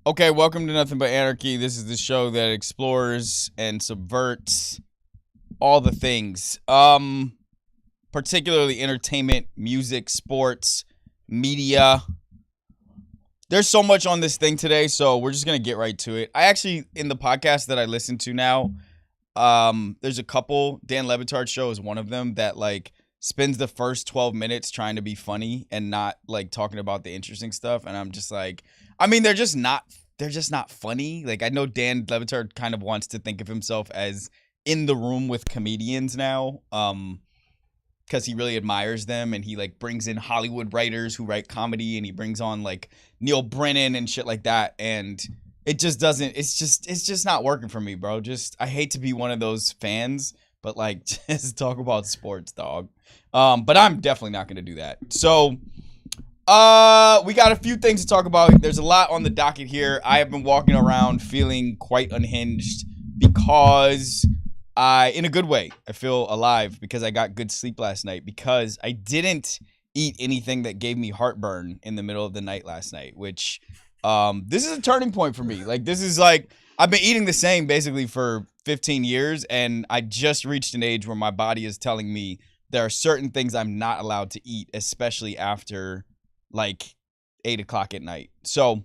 Okay, welcome to Nothing But Anarchy. This is the show that explores and subverts all the things. Particularly entertainment, music, sports, media. There's so much on this thing today, so we're just gonna get right to it. I actually, in the podcast that I listen to now, there's a couple. Dan Le Batard's show is one of them that like spends the first 12 minutes trying to be funny and not like talking about the interesting stuff. And I'm just like, I mean, they're just not funny. Like, I know Dan Le Batard kind of wants to think of himself as in the room with comedians now, because he really admires them, and he like brings in Hollywood writers who write comedy, and he brings on like Neil Brennan and shit like that, and it just doesn't. It's just not working for me, bro. I hate to be one of those fans, but like, just talk about sports, dog. But I'm definitely not gonna do that. So. We got a few things to talk about. There's a lot on the docket here. I have been walking around feeling quite unhinged because in a good way, I feel alive because I got good sleep last night, because I didn't eat anything that gave me heartburn in the middle of the night last night, which, this is a turning point for me. Like, this is like, I've been eating the same basically for 15 years, and I just reached an age where my body is telling me there are certain things I'm not allowed to eat, especially after like 8 o'clock at night. So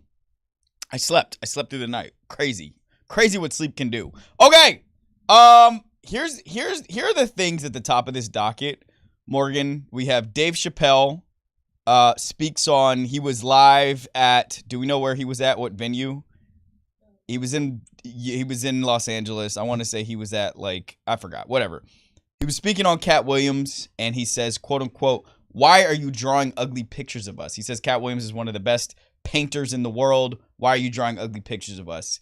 I slept through the night. Crazy what sleep can do. Okay. Here are the things at the top of this docket. Morgan, we have Dave Chappelle speaks on, he was live at, do we know where he was at? What venue? He was in Los Angeles. I want to say he was at, like, I forgot, whatever. He was speaking on Cat Williams, and he says, quote unquote, "Why are you drawing ugly pictures of us?" He says Cat Williams is one of the best painters in the world. Why are you drawing ugly pictures of us?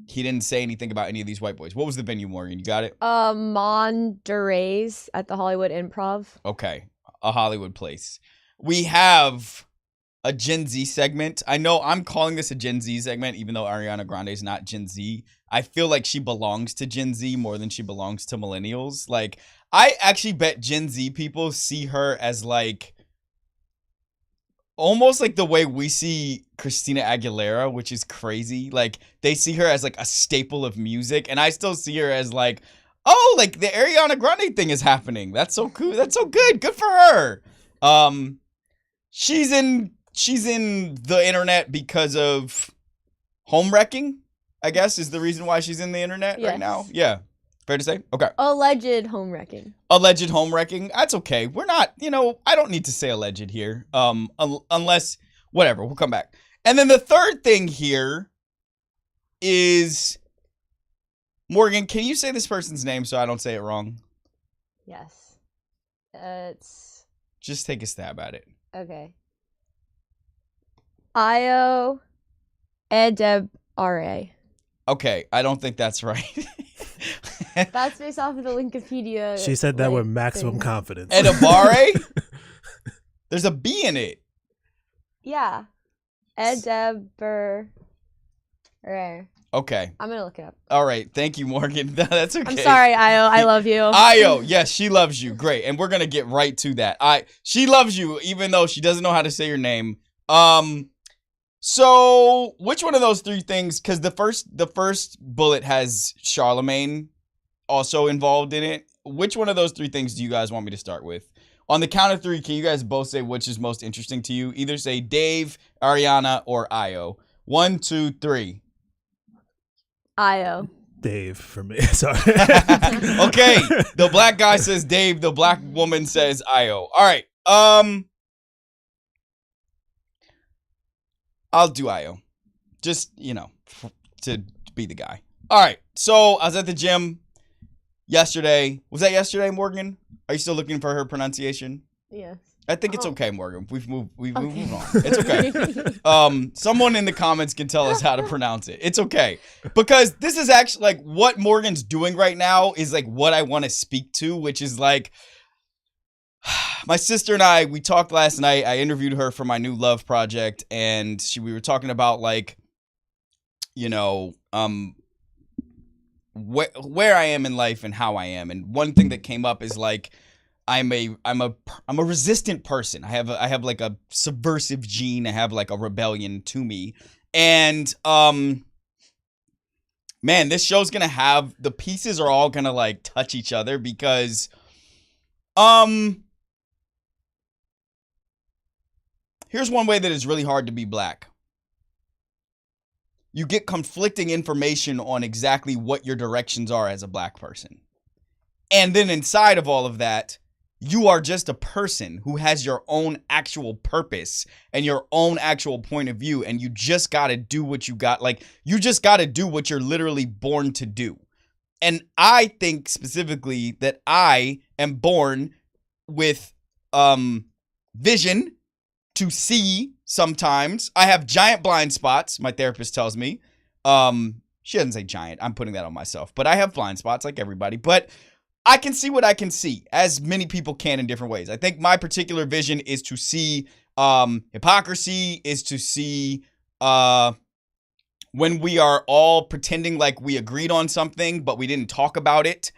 He didn't say anything about any of these white boys. What was the venue, Morgan? You got it? Monterey's at the Hollywood Improv. Okay, a Hollywood place. We have a Gen Z segment. I know I'm calling this a Gen Z segment, even though Ariana Grande is not Gen Z. I feel like she belongs to Gen Z more than she belongs to millennials. Like, I actually bet Gen Z people see her as like almost like the way we see Christina Aguilera, which is crazy. Like, they see her as like a staple of music, and I still see her as like, oh, like the Ariana Grande thing is happening. That's so cool. That's so good. Good for her. She's in the internet because of home wrecking. I guess, is the reason why she's in the internet right now. Yeah. Fair to say? Okay. Alleged home wrecking. Alleged home wrecking. That's okay. We're not, I don't need to say alleged here. Unless, whatever, we'll come back. And then the third thing here is, Morgan, can you say this person's name so I don't say it wrong? Yes. It's... Just take a stab at it. Okay. Io Edebare. Okay, I don't think that's right. That's based off of the Wikipedia. She said that with maximum confidence. Edebare? There's a B in it. Yeah. Edebare. Okay. I'm gonna look it up. All right. Thank you, Morgan. That's okay. I'm sorry, Io. I love you. Io, yes, she loves you. Great. And we're gonna get right to that. She loves you, even though she doesn't know how to say your name. So which one of those three things? Because the first bullet has Charlemagne also involved in it. Which one of those three things do you guys want me to start with? On the count of three, can you guys both say which is most interesting to you? Either say Dave, Ariana, or Io. 1, 2, 3. Io. Dave for me. Sorry. Okay. The black guy says Dave. The black woman says Io. All right. I'll do Io. Just, to be the guy. All right. So I was at the gym yesterday. Was that yesterday, Morgan? Are you still looking for her pronunciation? Yes. I think it's okay, Morgan. We've moved on. It's okay. Someone in the comments can tell us how to pronounce it. It's okay. Because this is actually like what Morgan's doing right now is like what I want to speak to, which is like my sister and I, we talked last night. I interviewed her for my new love project, and we were talking about like, where I am in life and how I am. And one thing that came up is like, I'm a resistant person. I have like a subversive gene. I have like a rebellion to me. And man, this show's gonna have, the pieces are all gonna like touch each other because here's one way that it's really hard to be black. You get conflicting information on exactly what your directions are as a black person. And then inside of all of that, you are just a person who has your own actual purpose and your own actual point of view. And you just got to do what you got. Like, you just got to do what you're literally born to do. And I think specifically that I am born with vision to see sometimes. I have giant blind spots, my therapist tells me. She doesn't say giant. I'm putting that on myself. But I have blind spots like everybody. But I can see what I can see, as many people can in different ways. I think my particular vision is to see hypocrisy, is to see when we are all pretending like we agreed on something, but we didn't talk about it.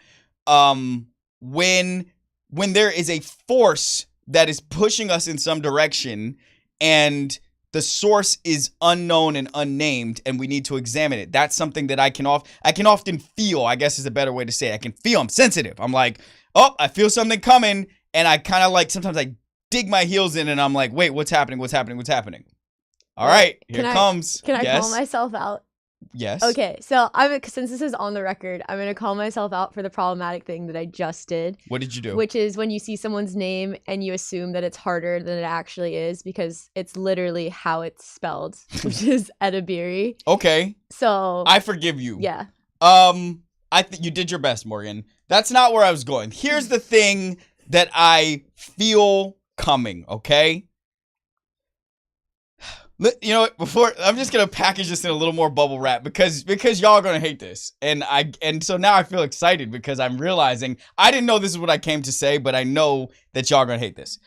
When there is a force that is pushing us in some direction and the source is unknown and unnamed, and we need to examine it. That's something that I can often feel, I guess is a better way to say it. I can feel, I'm sensitive. I'm like, oh, I feel something coming, and I kind of like, sometimes I dig my heels in and I'm like, wait, what's happening? All right, here it comes. Can I call myself out? Yes. Okay, so since this is on the record, I'm going to call myself out for the problematic thing that I just did. What did you do? Which is when you see someone's name and you assume that it's harder than it actually is because it's literally how it's spelled, which is Edebiri. Okay. So I forgive you. Yeah. I think you did your best, Morgan. That's not where I was going. Here's the thing that I feel coming, okay? You know what, before I'm just gonna package this in a little more bubble wrap because y'all are gonna hate this. And so now I feel excited because I'm realizing I didn't know this is what I came to say, but I know that y'all are gonna hate this.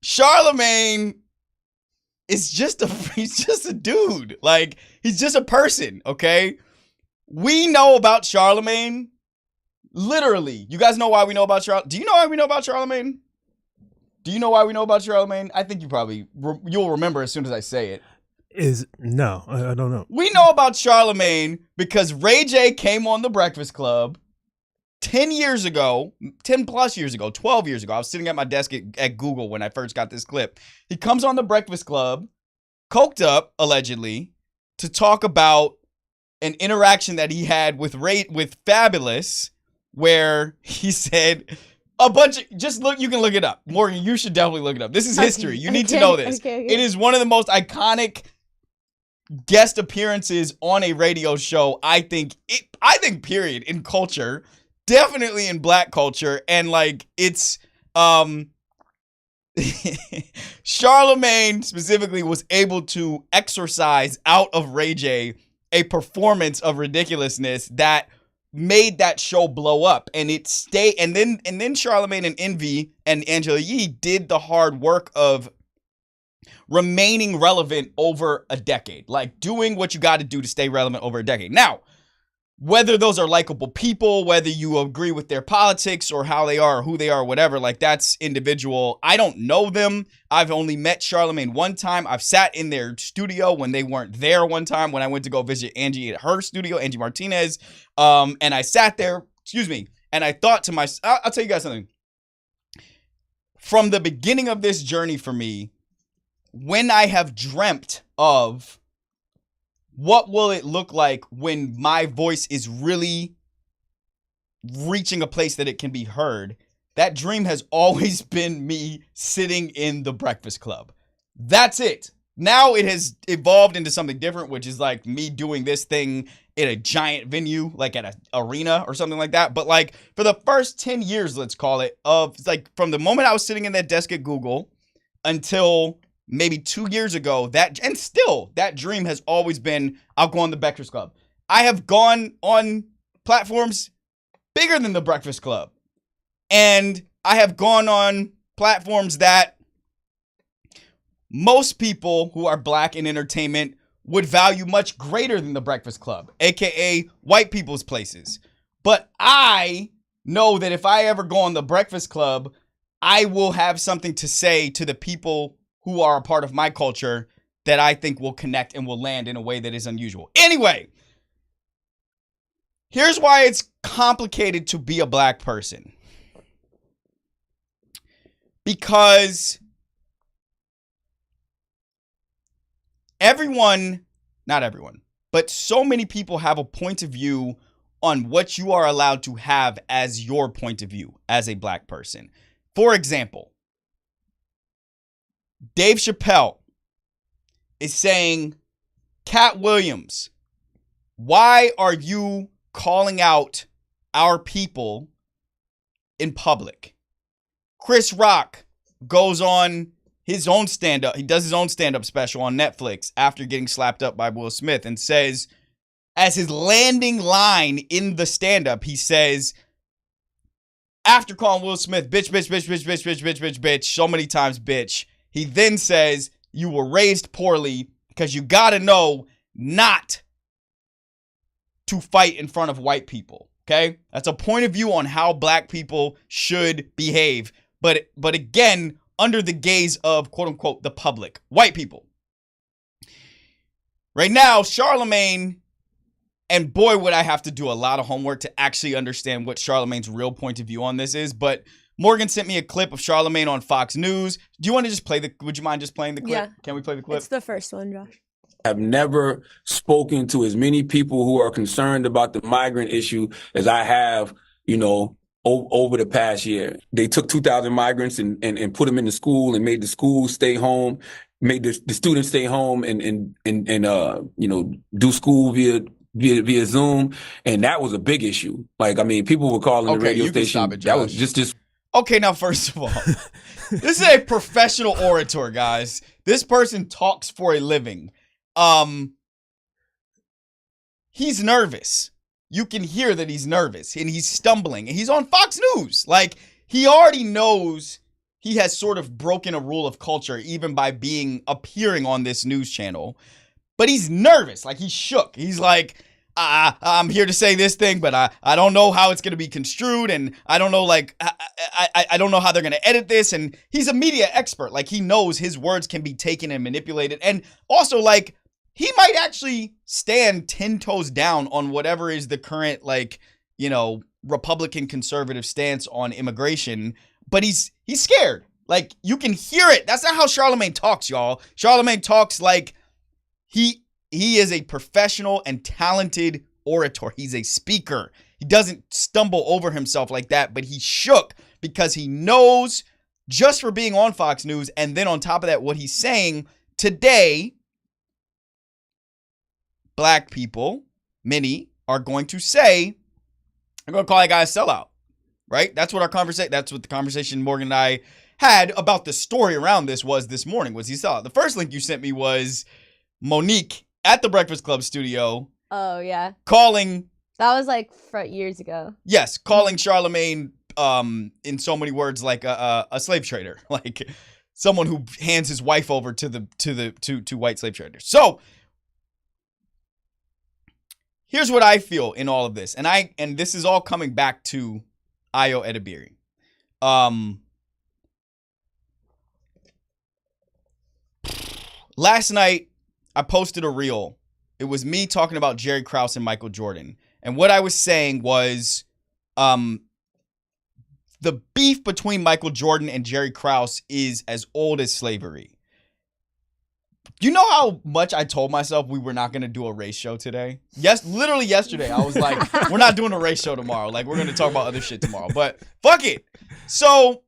Charlemagne is he's just a dude. Like, he's just a person, okay? We know about Charlemagne. Literally, you guys know why we know about Charlemagne? Do you know why we know about Charlemagne? Do you know why we know about Charlemagne? I think you'll remember as soon as I say it. No, I don't know. We know about Charlemagne because Ray J came on The Breakfast Club 10 years ago, 10 plus years ago, 12 years ago, I was sitting at my desk at Google when I first got this clip. He comes on the Breakfast Club, coked up, allegedly, to talk about an interaction that he had with Fabulous, where he said a bunch of, just look, you can look it up. Morgan, you should definitely look it up. This is history. You need to know this. Okay. It is one of the most iconic guest appearances on a radio show, I think, period, in culture. Definitely in black culture. And like, it's Charlemagne specifically was able to exorcise out of Ray J a performance of ridiculousness that made that show blow up, and it stayed. And then Charlemagne and Envy and Angela Yee did the hard work of remaining relevant over a decade, like doing what you got to do to stay relevant over a decade. Now, whether those are likable people, whether you agree with their politics or how they are or who they are, whatever, like that's individual. I don't know them. I've only met Charlemagne one time. I've sat in their studio when they weren't there one time when I went to go visit Angie at her studio, Angie Martinez. And I sat there, and I thought to myself, I'll tell you guys something. From the beginning of this journey for me, when I have dreamt of what will it look like when my voice is really reaching a place that it can be heard, that dream has always been me sitting in the Breakfast Club. That's it. Now it has evolved into something different, which is like me doing this thing in a giant venue, like at an arena or something like that. But like for the first 10 years, let's call it, of like from the moment I was sitting in that desk at Google until maybe 2 years ago, that dream has always been, I'll go on the Breakfast Club. I have gone on platforms bigger than the Breakfast Club. And I have gone on platforms that most people who are black in entertainment would value much greater than the Breakfast Club, aka white people's places. But I know that if I ever go on the Breakfast Club, I will have something to say to the people who are a part of my culture that I think will connect and will land in a way that is unusual. Anyway, here's why it's complicated to be a black person. Because not everyone, but so many people have a point of view on what you are allowed to have as your point of view as a black person. For example, Dave Chappelle is saying, Cat Williams, why are you calling out our people in public? Chris Rock goes on his own stand-up. He does his own stand-up special on Netflix after getting slapped up by Will Smith and says, as his landing line in the stand-up, he says, after calling Will Smith, bitch, so many times, bitch, he then says, you were raised poorly because you got to know not to fight in front of white people, okay? That's a point of view on how black people should behave. But again, under the gaze of, quote unquote, the public, white people. Right now, Charlemagne, and boy, would I have to do a lot of homework to actually understand what Charlemagne's real point of view on this is, but Morgan sent me a clip of Charlemagne on Fox News. Do you want to just would you mind just playing the clip? Yeah. Can we play the clip? It's the first one, Josh. I've never spoken to as many people who are concerned about the migrant issue as I have, over the past year. They took 2,000 migrants and put them in the school and made the schools stay home, made the students stay home and do school via Zoom. And that was a big issue. Like, I mean, people were calling the radio station. Stop it, Josh. That was just. Okay, now, first of all, this is a professional orator, guys. This person talks for a living. He's nervous. You can hear that he's nervous and he's stumbling and he's on Fox News. Like, he already knows he has sort of broken a rule of culture even by appearing on this news channel. But he's nervous. Like, he's shook. He's like, I'm here to say this thing, but I don't know how it's going to be construed. And I don't know, like, I don't know how they're going to edit this. And he's a media expert. Like, he knows his words can be taken and manipulated. And also, like, he might actually stand 10 toes down on whatever is the current, like, Republican conservative stance on immigration, but he's scared. Like, you can hear it. That's not how Charlemagne talks, y'all. Charlemagne talks like he is a professional and talented orator. He's a speaker. He doesn't stumble over himself like that, but he shook because he knows, just for being on Fox News, and then on top of that, what he's saying today, black people, many, are going to say, I'm going to call that guy a sellout, right? That's what the conversation Morgan and I had about the story around this was this morning, was he sellout. The first link you sent me was Monique at the Breakfast Club studio. Oh, yeah. Calling. That was like years ago. Yes, calling Charlemagne, in so many words, like a slave trader, like someone who hands his wife over to white slave traders. So here's what I feel in all of this, and this is all coming back to Ayo Edebiri. Last night I posted a reel. It was me talking about Jerry Krause and Michael Jordan, and what I was saying was, the beef between Michael Jordan and Jerry Krause is as old as slavery. You know how much I told myself we were not going to do a race show today? Yes, literally yesterday. I was like, we're not doing a race show tomorrow. Like, we're going to talk about other shit tomorrow. But fuck it. So,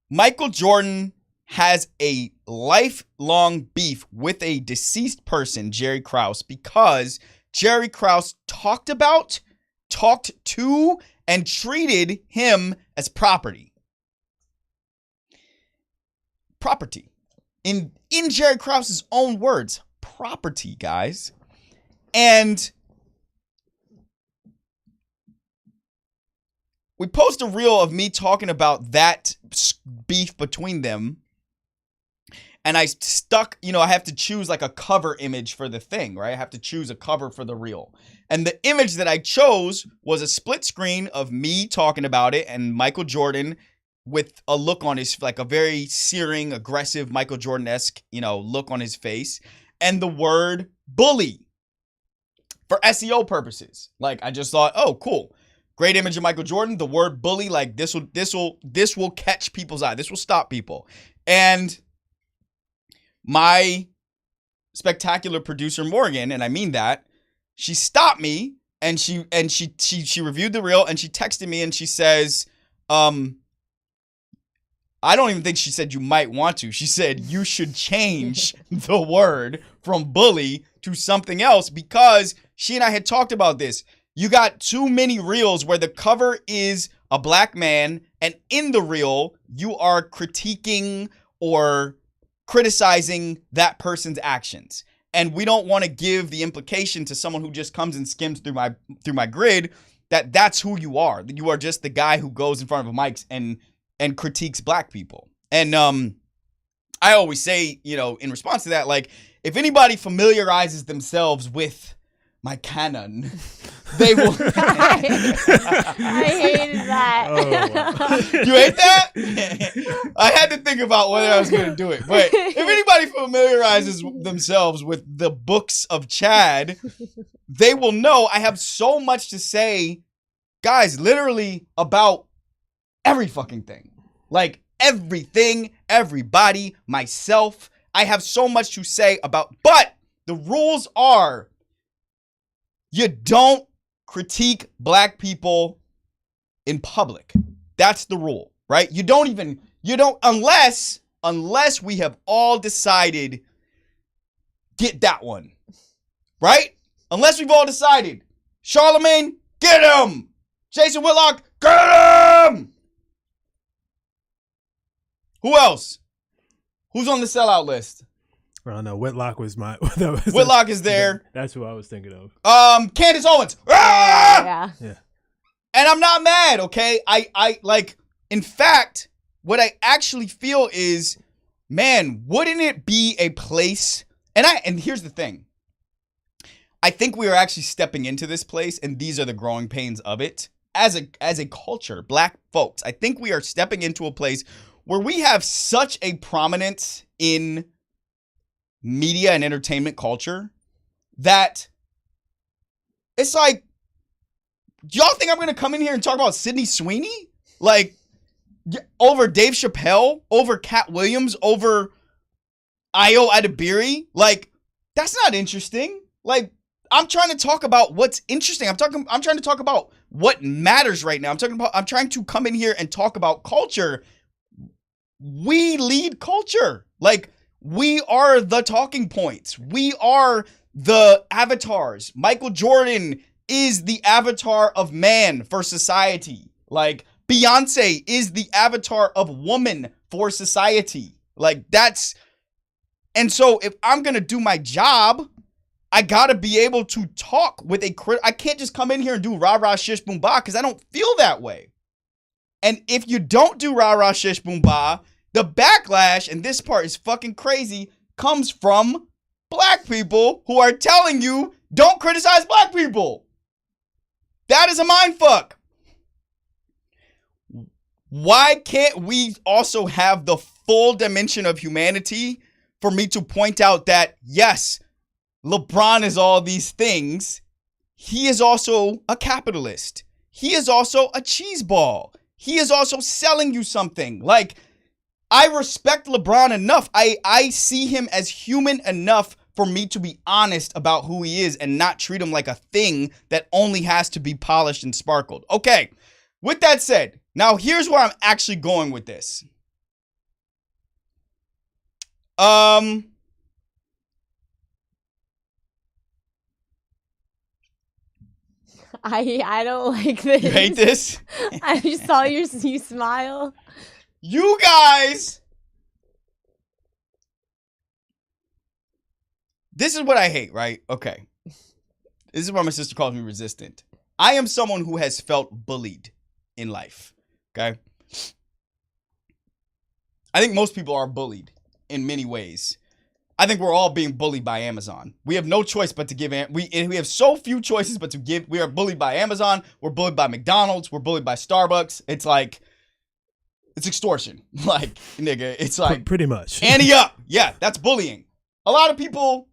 Michael Jordan has a lifelong beef with a deceased person, Jerry Krause, because Jerry Krause talked to, and treated him as property. Property. In Jerry Krause's own words, property, guys. And we post a reel of me talking about that beef between them. And I I have to choose like a cover image for the thing, right? I have to choose a cover for the reel. And the image that I chose was a split screen of me talking about it and Michael Jordan with a look on his, like a very searing, aggressive Michael Jordan-esque, look on his face, and the word bully for SEO purposes. Like, I just thought, oh, cool. Great image of Michael Jordan. The word bully, like this will catch people's eye. This will stop people. And my spectacular producer, Morgan, and I mean that, she stopped me and she reviewed the reel and she texted me and she says, I don't even think she said you might want to. She said you should change the word from bully to something else because she and I had talked about this. You got too many reels where the cover is a black man and in the reel you are critiquing or criticizing that person's actions. And we don't want to give the implication to someone who just comes and skims through my grid that that's who you are. That you are just the guy who goes in front of a mic and critiques black people. And I always say, in response to that, like, if anybody familiarizes themselves with my canon, they will. I hated that. Oh. You hate that? I had to think about whether I was going to do it. But if anybody familiarizes themselves with the books of Chad, they will know I have so much to say, guys, literally about every fucking thing. Like everything, everybody, myself. I have so much to say about, but the rules are you don't critique black people in public. That's the rule, right? You don't unless we have all decided, get that one, right? Unless we've all decided, Charlemagne, get him! Jason Whitlock, get him! Who else? Who's on the sellout list? I don't know. Whitlock was my. Whitlock is there. That's who I was thinking of. Candace Owens. Ah! Yeah. And I'm not mad, okay? I like, in fact, what I actually feel is, man, wouldn't it be a place? And here's the thing. I think we are actually stepping into this place, and these are the growing pains of it. As a culture, black folks, I think we are stepping into a place where we have such a prominence in media and entertainment culture that it's like y'all think I'm gonna come in here and talk about Sydney Sweeney? Like, over Dave Chappelle, over Cat Williams, over Ayo Adebiri? Like, that's not interesting. Like, I'm trying to talk about what's interesting. I'm trying to talk about what matters right now. I'm trying to come in here and talk about culture. We lead culture. Like, we are the talking points. We are the avatars. Michael Jordan is the avatar of man for society. Like, Beyonce is the avatar of woman for society. Like, that's... And so if I'm going to do my job, I got to be able to talk with I can't just come in here and do rah-rah shish boom bah because I don't feel that way. And if you don't do rah-rah shish boom bah, the backlash, and this part is fucking crazy, comes from black people who are telling you, don't criticize black people. That is a mindfuck. Why can't we also have the full dimension of humanity for me to point out that, yes, LeBron is all these things. He is also a capitalist. He is also a cheeseball. He is also selling you something. Like, I respect LeBron enough. I see him as human enough for me to be honest about who he is and not treat him like a thing that only has to be polished and sparkled. Okay, with that said, now here's where I'm actually going with this. I don't like this. You hate this? I just saw you smile. You guys. This is what I hate, right? Okay. This is why my sister calls me resistant. I am someone who has felt bullied in life. Okay. I think most people are bullied in many ways. I think we're all being bullied by Amazon. We have no choice but to give. We have so few choices but to give. We are bullied by Amazon. We're bullied by McDonald's. We're bullied by Starbucks. It's like, it's extortion. Like, nigga, it's like pretty much. Ante up. Yeah, that's bullying. A lot of people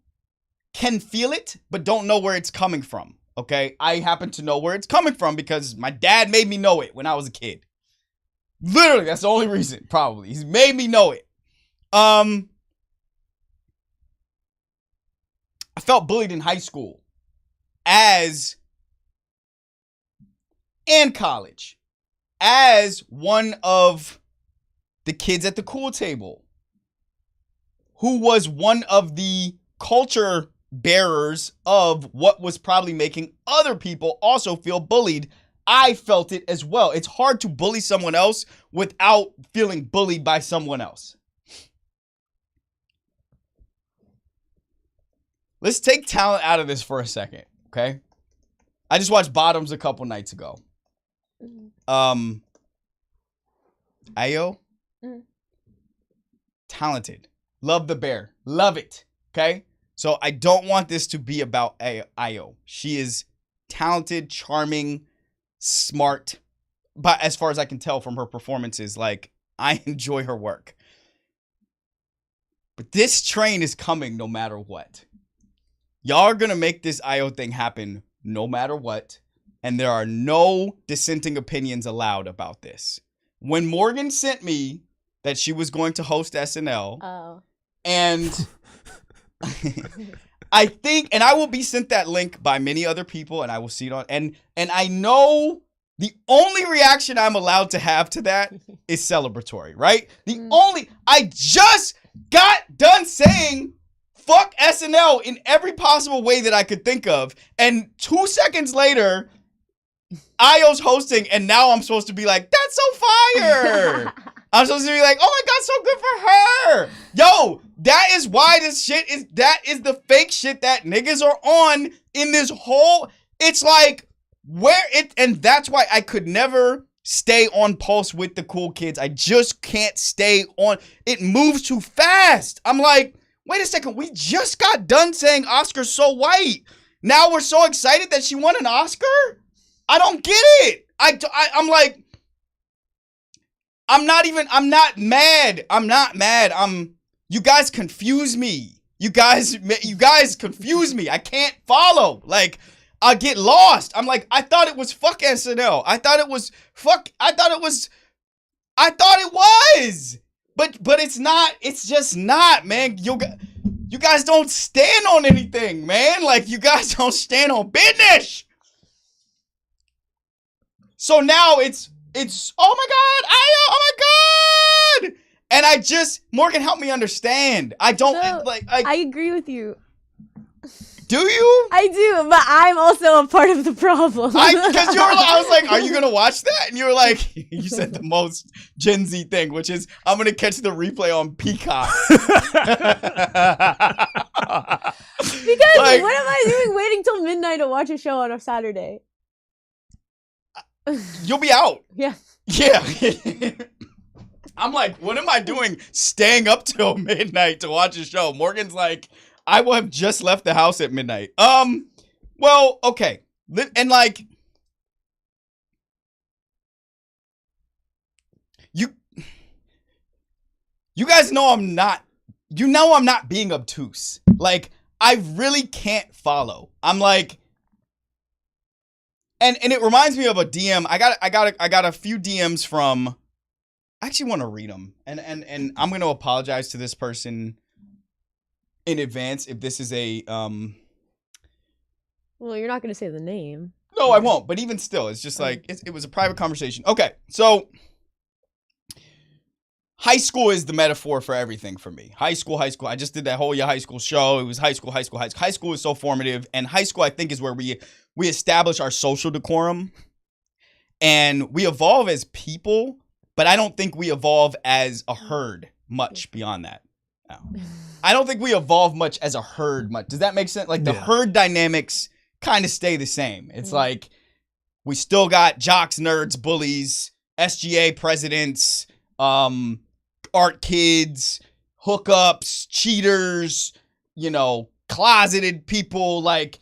can feel it, but don't know where it's coming from. Okay, I happen to know where it's coming from because my dad made me know it when I was a kid. Literally, that's the only reason. Probably, he's made me know it. I felt bullied in high school and college as one of the kids at the cool table who was one of the culture bearers of what was probably making other people also feel bullied. I felt it as well. It's hard to bully someone else without feeling bullied by someone else. Let's take talent out of this for a second, okay? I just watched Bottoms a couple nights ago. Ayo? Talented. Love the bear. Love it, okay? So I don't want this to be about Ayo. She is talented, charming, smart. But as far as I can tell from her performances, like, I enjoy her work. But this train is coming no matter what. Y'all are going to make this Ayo thing happen no matter what. And there are no dissenting opinions allowed about this. When Morgan sent me that she was going to host SNL, and I think, and I will be sent that link by many other people, and I will see it on, and I know the only reaction I'm allowed to have to that is celebratory, right? I just got done saying fuck SNL in every possible way that I could think of. And 2 seconds later, Ayo's hosting, and now I'm supposed to be like, that's so fire. I'm supposed to be like, oh my God, so good for her. Yo, that is why this shit is, that is the fake shit that niggas are on in this whole, it's like, and that's why I could never stay on pulse with the cool kids. I just can't stay on. It moves too fast. I'm like, wait a second, we just got done saying Oscar's so white. Now we're so excited that she won an Oscar? I don't get it. I'm like, I'm not mad. You guys confuse me. You guys confuse me. I can't follow. Like, I get lost. I'm like, I thought it was fuck SNL. I thought it was. But it's not. It's just not, man. You guys don't stand on anything, man. Like, you guys don't stand on business. So now it's oh my God. And Morgan, help me understand. I don't I agree with you. Do you? I do, but I'm also a part of the problem. Because I was like, are you gonna watch that? And you were like, you said the most Gen Z thing, which is, I'm gonna catch the replay on Peacock. Because what am I doing waiting till midnight to watch a show on a Saturday? You'll be out. Yeah. Yeah. I'm like, what am I doing staying up till midnight to watch a show? Morgan's like, I will have just left the house at midnight. Well, okay. And like, you guys know I'm not being obtuse. Like, I really can't follow. I'm like, and it reminds me of a DM. I got a few DMs from, I actually want to read them. And I'm going to apologize to this person in advance if this is a Well, you're not going to say the name. No, I won't, but even still, it's just like it was a private conversation. Okay, so high school is the metaphor for everything for me. High school. I just did that whole high school show. It was high school. High school is so formative, and high school, I think, is where we establish our social decorum and we evolve as people, but I don't think we evolve as a herd much beyond that. No. I don't think we evolve much as a herd much. Does that make sense? Like, the herd dynamics kind of stay the same. It's like, we still got jocks, nerds, bullies, SGA presidents, art kids, hookups, cheaters, closeted people. Like,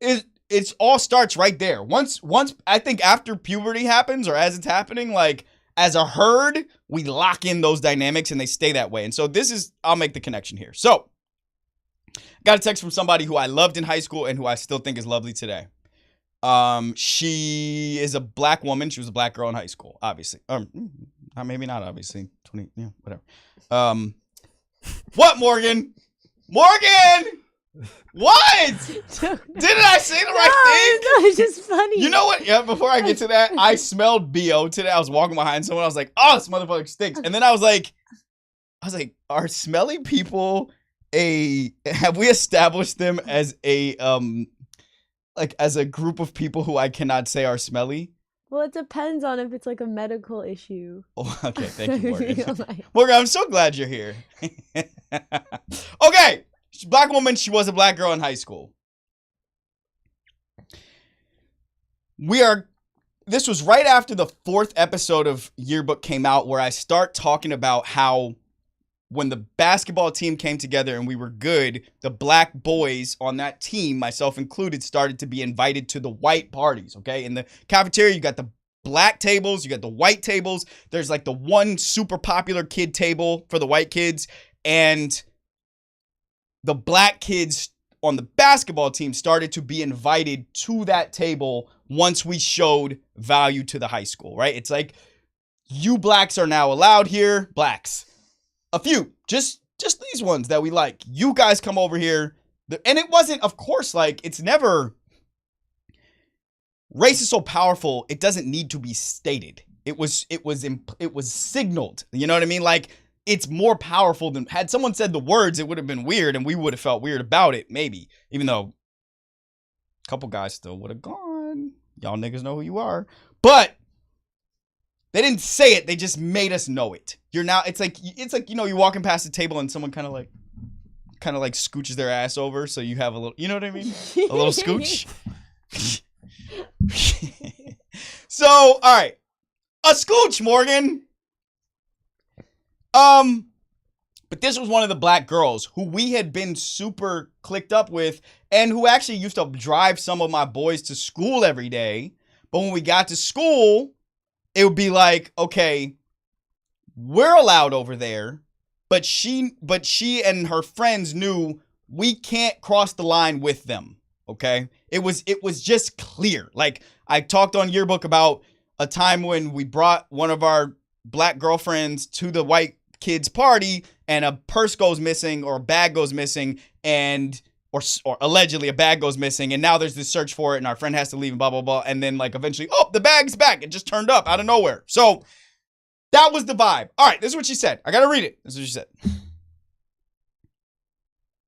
it's all starts right there. Once I think after puberty happens, or as it's happening, like, as a herd, we lock in those dynamics and they stay that way. And so I'll make the connection here. So, got a text from somebody who I loved in high school and who I still think is lovely today. She is a black woman. She was a black girl in high school, obviously. Maybe not obviously. 20, yeah, whatever. What, Morgan? Morgan! What? Didn't I say the right thing? No, it's just funny. You know what? Yeah, before I get to that, I smelled BO today. I was walking behind someone. I was like, oh, this motherfucker stinks. And then I was like, are smelly people have we established them as as a group of people who I cannot say are smelly? Well, it depends on if it's like a medical issue. Oh, okay, thank you, Morgan. Morgan, I'm so glad you're here. Okay. Black woman, she was a black girl in high school. This was right after the 4th episode of Yearbook came out, where I start talking about how when the basketball team came together and we were good, the black boys on that team, myself included, started to be invited to the white parties, okay? In the cafeteria, you got the black tables, you got the white tables. There's like the one super popular kid table for the white kids, and the black kids on the basketball team started to be invited to that table once we showed value to the high school, right? It's like, you blacks are now allowed here. Blacks. A few. Just these ones that we like. You guys come over here. And it wasn't, of course, like, it's never... Race is so powerful, it doesn't need to be stated. It was signaled. You know what I mean? Like, it's more powerful than, had someone said the words, it would have been weird and we would have felt weird about it, maybe. Even though a couple guys still would have gone. Y'all niggas know who you are. But they didn't say it, they just made us know it. It's like, you're walking past the table and someone kind of like scooches their ass over, so you have a little, you know what I mean? A little scooch. So, all right. A scooch, Morgan. But this was one of the black girls who we had been super clicked up with and who actually used to drive some of my boys to school every day. But when we got to school, it would be like, okay, we're allowed over there, but she and her friends knew we can't cross the line with them. okay? It was just clear. Like, I talked on Yearbook about a time when we brought one of our black girlfriends to the white kids' party and a purse goes missing or a bag goes missing and or allegedly a bag goes missing, and now there's this search for it and our friend has to leave and blah, blah, blah. And then like eventually, oh, the bag's back. It just turned up out of nowhere. So that was the vibe. All right, this is what she said. I got to read it. This is what she said.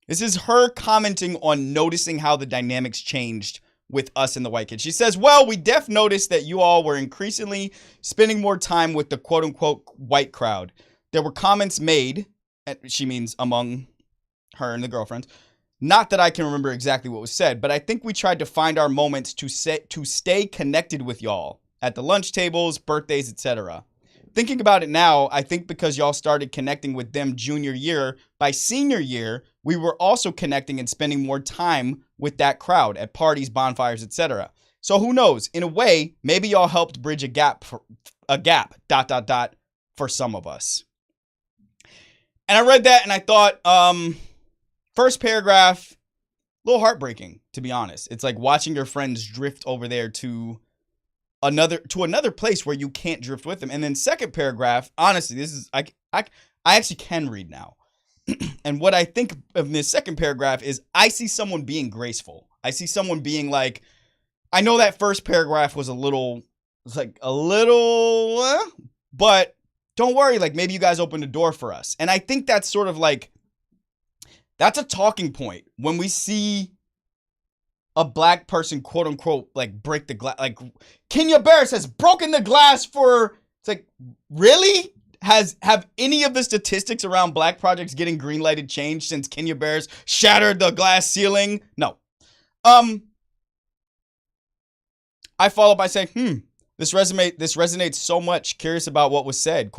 This is her commenting on noticing how the dynamics changed with us and the white kids. She says, well, we def noticed that you all were increasingly spending more time with the quote unquote white crowd. There were comments made, she means among her and the girlfriends. Not that I can remember exactly what was said, but I think we tried to find our moments to stay connected with y'all at the lunch tables, birthdays, etc. Thinking about it now, I think because y'all started connecting with them junior year, by senior year, we were also connecting and spending more time with that crowd at parties, bonfires, etc. So who knows? In a way, maybe y'all helped bridge a gap for some of us. And I read that and I thought, first paragraph, a little heartbreaking, to be honest. It's like watching your friends drift over there to another place where you can't drift with them. And then second paragraph, honestly, this is I actually can read now. And what I think of this second paragraph is I see someone being graceful. I see someone being like, I know that first paragraph was a little, but don't worry, like maybe you guys opened a door for us. And I think that's sort of like, that's a talking point when we see a black person, quote unquote, like break the glass. Like Kenya Barris has broken the glass for, it's like, really? Have any of the statistics around black projects getting greenlighted changed since Kenya Barris shattered the glass ceiling? No. I follow by saying, this resonates so much. Curious about what was said, ?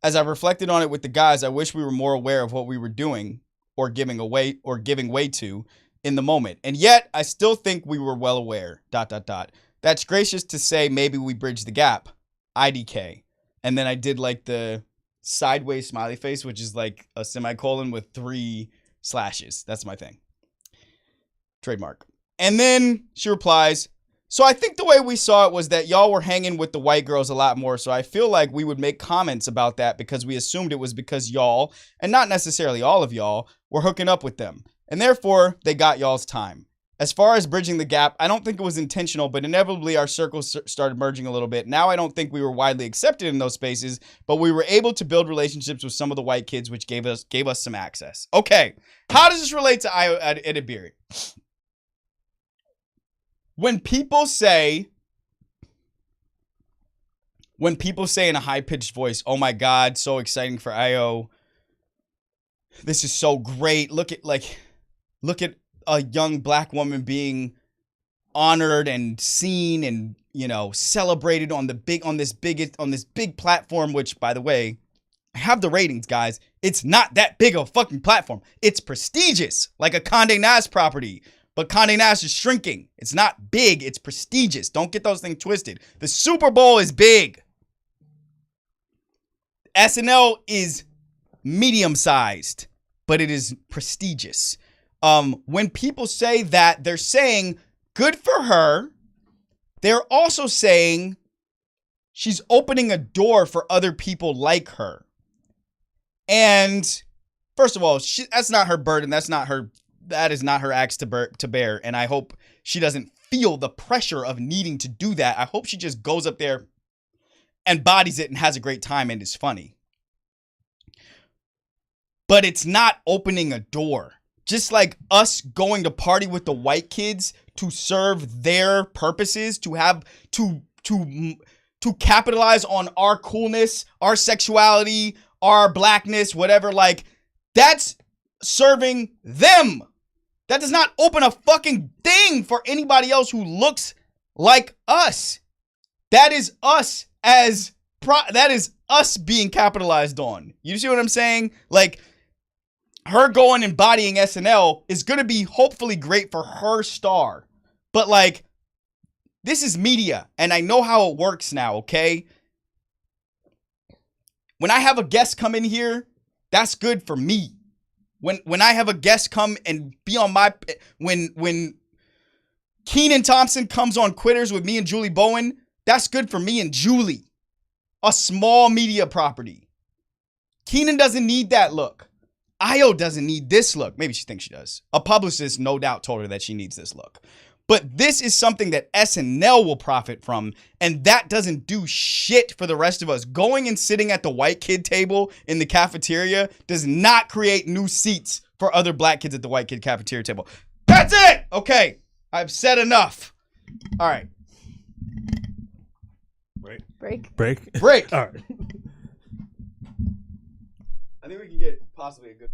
As I reflected on it with the guys, I wish we were more aware of what we were doing or giving way to in the moment. And yet I still think we were well aware, ... That's gracious to say maybe we bridged the gap. IDK. And then I did like the sideways smiley face, which is like a semicolon with 3 slashes. That's my thing. Trademark. And then she replies, so I think the way we saw it was that y'all were hanging with the white girls a lot more. So I feel like we would make comments about that because we assumed it was because y'all, and not necessarily all of y'all, were hooking up with them. And therefore, they got y'all's time. As far as bridging the gap, I don't think it was intentional, but inevitably our circles started merging a little bit. Now I don't think we were widely accepted in those spaces, but we were able to build relationships with some of the white kids, which gave us some access. Okay, how does this relate to Ayo Edebiri? When people say in a high-pitched voice, oh my God, so exciting for Ayo. This is so great. Look at a young black woman being honored and seen and, celebrated on this big platform, which, by the way, I have the ratings, guys. It's not that big of a fucking platform. It's prestigious, like a Condé Nast property. But Condé Nast is shrinking. It's not big. It's prestigious. Don't get those things twisted. The Super Bowl is big. SNL is medium-sized, but it is prestigious. When people say that, they're saying good for her. They're also saying she's opening a door for other people like her. And first of all, that's not her burden. That is not her axe to bear. And I hope she doesn't feel the pressure of needing to do that. I hope she just goes up there and bodies it and has a great time and is funny. But it's not opening a door. Just like us going to party with the white kids to serve their purposes, to have to capitalize on our coolness, our sexuality, our blackness, whatever, like that's serving them. That does not open a fucking thing for anybody else who looks like us. That is us that is us being capitalized on. You see what I'm saying? Like, her going and bodying SNL is going to be hopefully great for her star. But like, this is media and I know how it works now, okay? When I have a guest come in here, that's good for me. When I have a guest come and be on my, when Kenan Thompson comes on Quitters with me and Julie Bowen. That's good for me and Julie. A small media property. Kenan doesn't need that look. Io doesn't need this look. Maybe she thinks she does. A publicist no doubt told her that she needs this look. But this is something that SNL will profit from, and that doesn't do shit for the rest of us. Going and sitting at the white kid table in the cafeteria does not create new seats for other black kids at the white kid cafeteria table. That's it! Okay, I've said enough. All right. Break. All right. I think we can get possibly a good...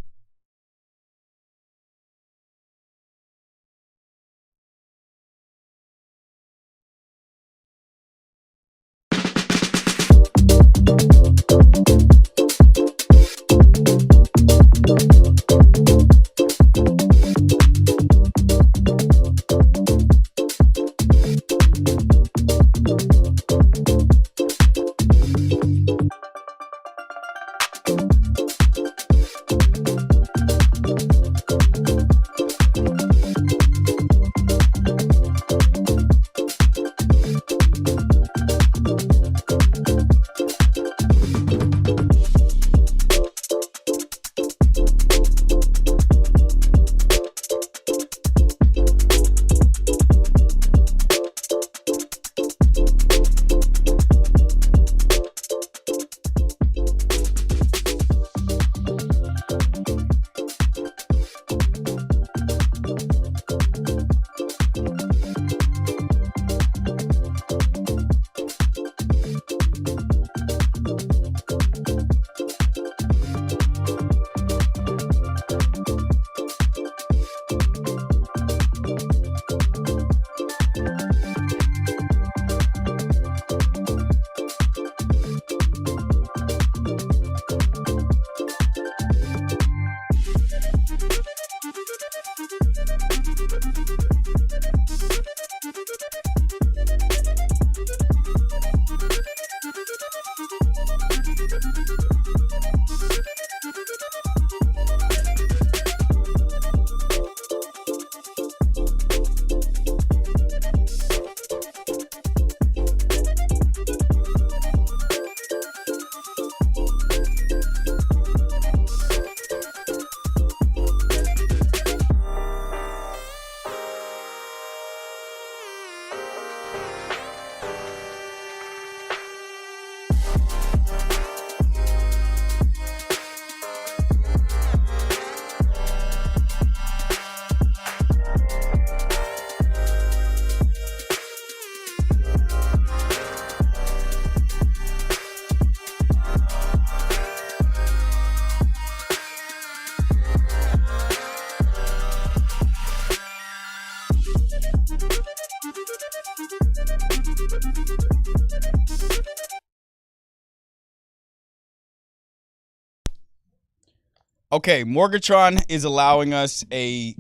Okay, Morgatron is allowing us a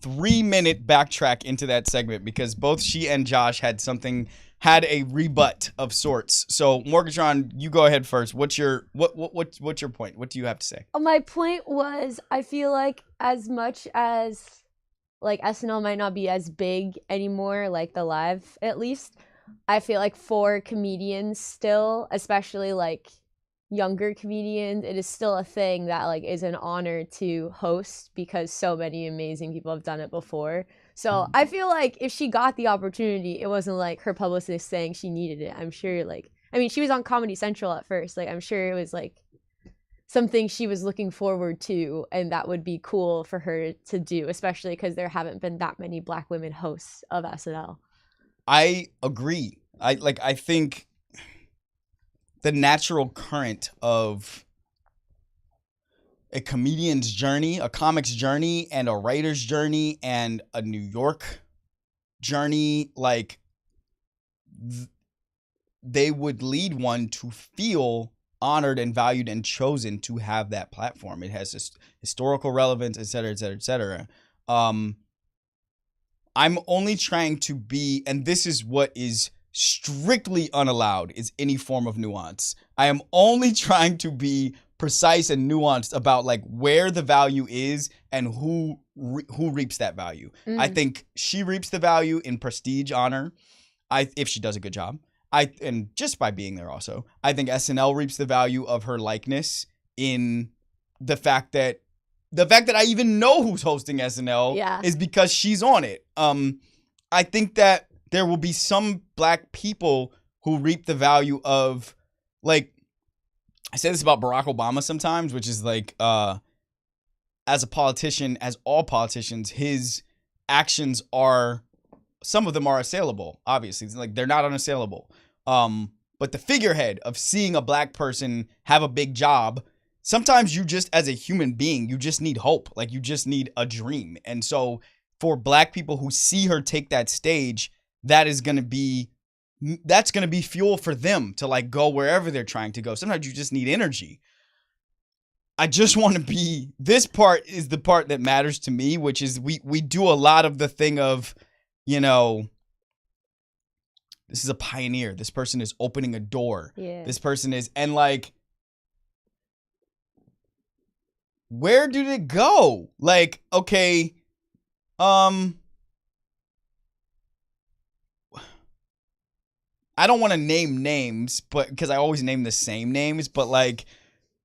3-minute backtrack into that segment because both she and Josh had a rebut of sorts. So Morgatron, you go ahead first. What's your point? What do you have to say? My point was, I feel like as much as like SNL might not be as big anymore, like the live at least, I feel like for comedians still, especially like younger comedians, it is still a thing that like is an honor to host because so many amazing people have done it before. So I feel like if she got the opportunity, it wasn't like her publicist saying she needed it. I'm sure she was on Comedy Central at first. Like I'm sure it was like something she was looking forward to, and that would be cool for her to do, especially because there haven't been that many Black women hosts of SNL. I agree. I think the natural current of a comedian's journey, a comic's journey, and a writer's journey, and a New York journey, like they would lead one to feel honored and valued and chosen to have that platform. It has this historical relevance, et cetera, et cetera, et cetera. I'm only trying to be, and this is what is strictly unallowed, is any form of nuance. I am only trying to be precise and nuanced about like where the value is and who reaps that value. I think she reaps the value in prestige, honor. If she does a good job. And just by being there also. I think SNL reaps the value of her likeness in the fact that I even know who's hosting SNL is because she's on it. I think that there will be some black people who reap the value of, like, I say this about Barack Obama sometimes, which is like, as a politician, as all politicians, his actions are, some of them are assailable, obviously. It's like, they're not unassailable. But the figurehead of seeing a black person have a big job, sometimes you just, as a human being, you just need hope. Like, you just need a dream. And so for black people who see her take that stage, that's going to be fuel for them to like go wherever they're trying to go. Sometimes you just need energy. I just want to be, this part is the part that matters to me, which is we do a lot of the thing of, you know, this is a pioneer. This person is opening a door. Yeah. This person is, and like, where did it go? Like, okay, I don't want to name names, but because I always name the same names, but like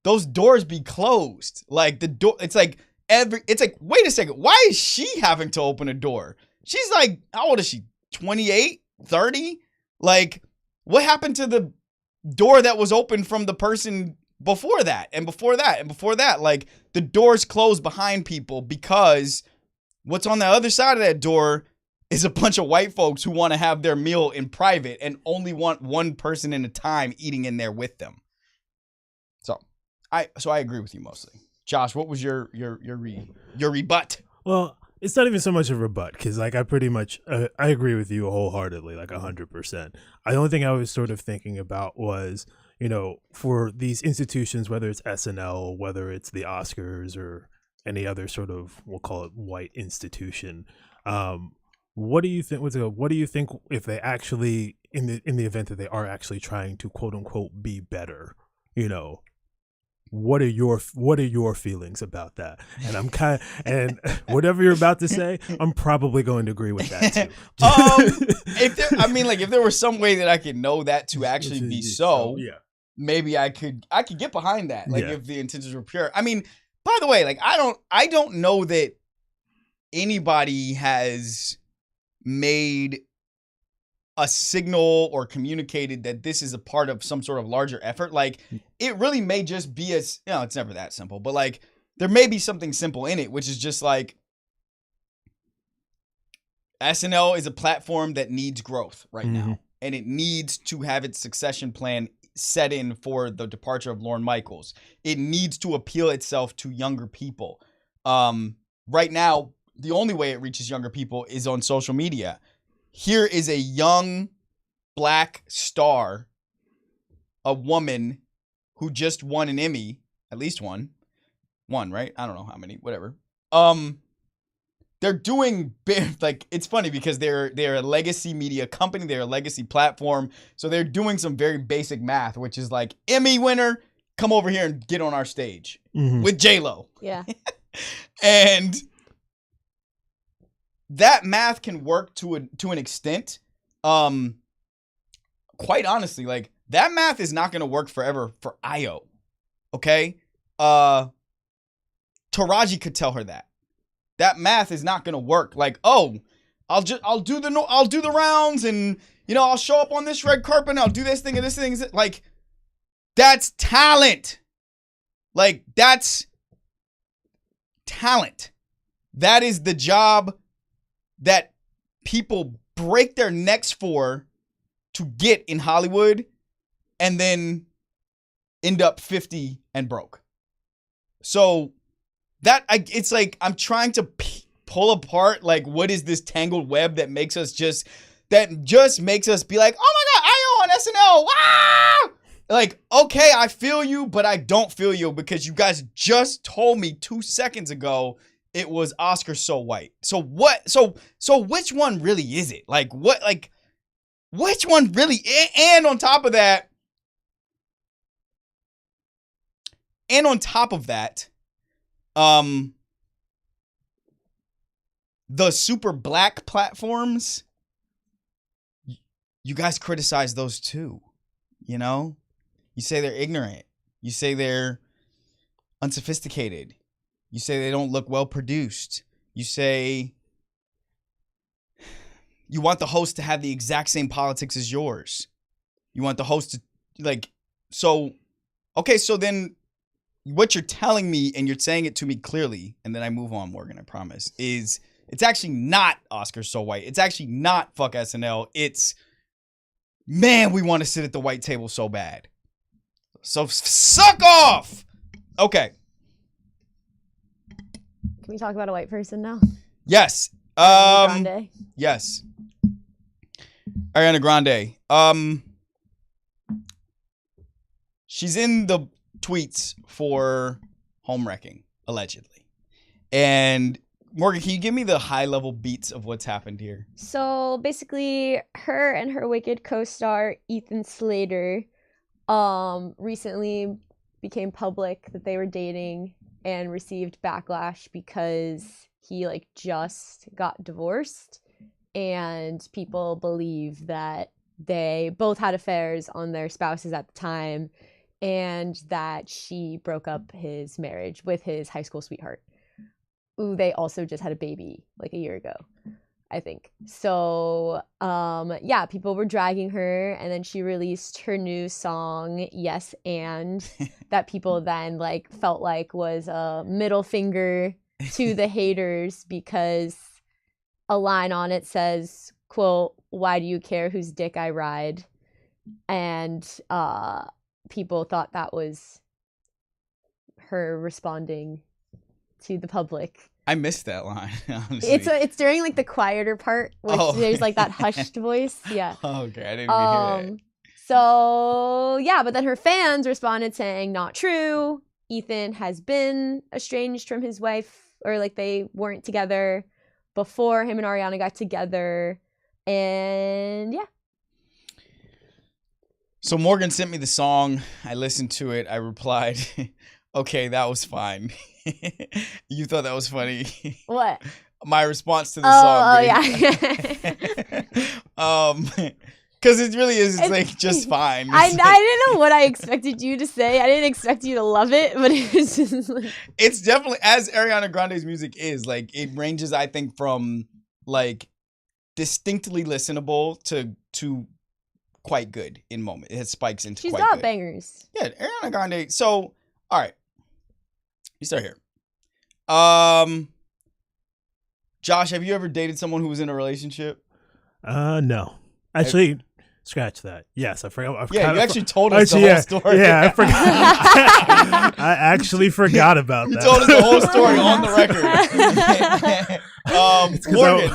those doors be closed. Like the door, it's like wait a second, why is she having to open a door? She's like, how old is she? 28, 30? Like, what happened to the door that was open from the person before that and before that and before that? Like, the doors closed behind people because what's on the other side of that door is a bunch of white folks who want to have their meal in private and only want one person at a time eating in there with them. So I agree with you mostly. Josh, what was your rebut? Well, it's not even so much a rebut because like I pretty much I agree with you wholeheartedly, like 100%. The only thing I was sort of thinking about was, you know, for these institutions, whether it's SNL, whether it's the Oscars or any other sort of, we'll call it white institution, what do you think? What do you think if they actually, in the event that they are actually trying to quote unquote be better? You know, what are your feelings about that? And I'm and whatever you're about to say, I'm probably going to agree with that too. If there was some way that I could know that to actually be so, yeah, maybe I could get behind that. Like if the intentions were pure. I mean, by the way, like I don't know that anybody has made a signal or communicated that this is a part of some sort of larger effort. Like, it really may just be it's never that simple, but like there may be something simple in it, which is just like SNL is a platform that needs growth right now, and it needs to have its succession plan set in for the departure of Lorne Michaels. It needs to appeal itself to younger people. Right now, the only way it reaches younger people is on social media. Here is a young black star, a woman who just won an Emmy, at least one, right? I don't know how many, whatever. They're doing big, like, it's funny because they're a legacy media company, they're a legacy platform, so they're doing some very basic math, which is like, Emmy winner, come over here and get on our stage with J-Lo. Yeah. And that math can work to an extent. Quite honestly, like, that math is not going to work forever for Io. Okay? Taraji could tell her that. That math is not going to work. Like, oh, I'll do the rounds, and you know, I'll show up on this red carpet and I'll do this thing and this thing. Like, that's talent. Like, that's talent. That is the job that people break their necks for to get in Hollywood and then end up 50 and broke. So it's like I'm trying to pull apart, like, what is this tangled web that makes us be like, oh my God, I on SNL. Ah! Like, okay, I feel you, but I don't feel you because you guys just told me 2 seconds ago it was Oscar So White. So what? So which one really is it? Like, what? Like, which one really? And on top of that, And on top of that, the super black platforms, you guys criticize those too. You know? You say they're ignorant. You say they're unsophisticated. You say they don't look well produced. You say you want the host to have the exact same politics as yours. You want the host to, like, so, okay, so then what you're telling me, and you're saying it to me clearly, and then I move on, Morgan, I promise, is it's actually not Oscar So White. It's actually not fuck SNL. It's, man, we want to sit at the white table so bad. So suck off. Okay. Can we talk about a white person now? Yes. Ariana Grande. Yes. Ariana Grande. She's in the tweets for home wrecking, allegedly. And Morgan, can you give me the high level beats of what's happened here? So basically, her and her Wicked co-star Ethan Slater recently became public that they were dating and received backlash because he like just got divorced, and people believe that they both had affairs on their spouses at the time, and that she broke up his marriage with his high school sweetheart. Ooh, they also just had a baby like a year ago, I think. So, yeah, people were dragging her, and then she released her new song, Yes and, that people then like felt like was a middle finger to the haters, because a line on it says, quote, "Why do you care whose dick I ride?" And people thought that was her responding to the public. I missed that line, honestly. It's during like the quieter part, which there's like that hushed voice. Yeah. Okay, I didn't even hear that. So yeah, but then her fans responded saying, not true. Ethan has been estranged from his wife, or like they weren't together before him and Ariana got together. And yeah. So Morgan sent me the song. I listened to it. I replied, okay, that was fine. You thought that was funny? What? My response to the song. Oh, yeah. Because it really is like just fine. I didn't know what I expected you to say. I didn't expect you to love it, but it was just like... It's definitely, as Ariana Grande's music is, like, it ranges, I think, from like distinctly listenable to quite good in moment. It has spikes into She's quite got good. bangers. Yeah, Ariana Grande. So, all right. You start here. Josh, have you ever dated someone who was in a relationship? No. Actually, scratch that. Yes, I forgot. You actually told us the whole story. Yeah, I forgot. I actually forgot about that. You told us the whole story on the record. Morgan.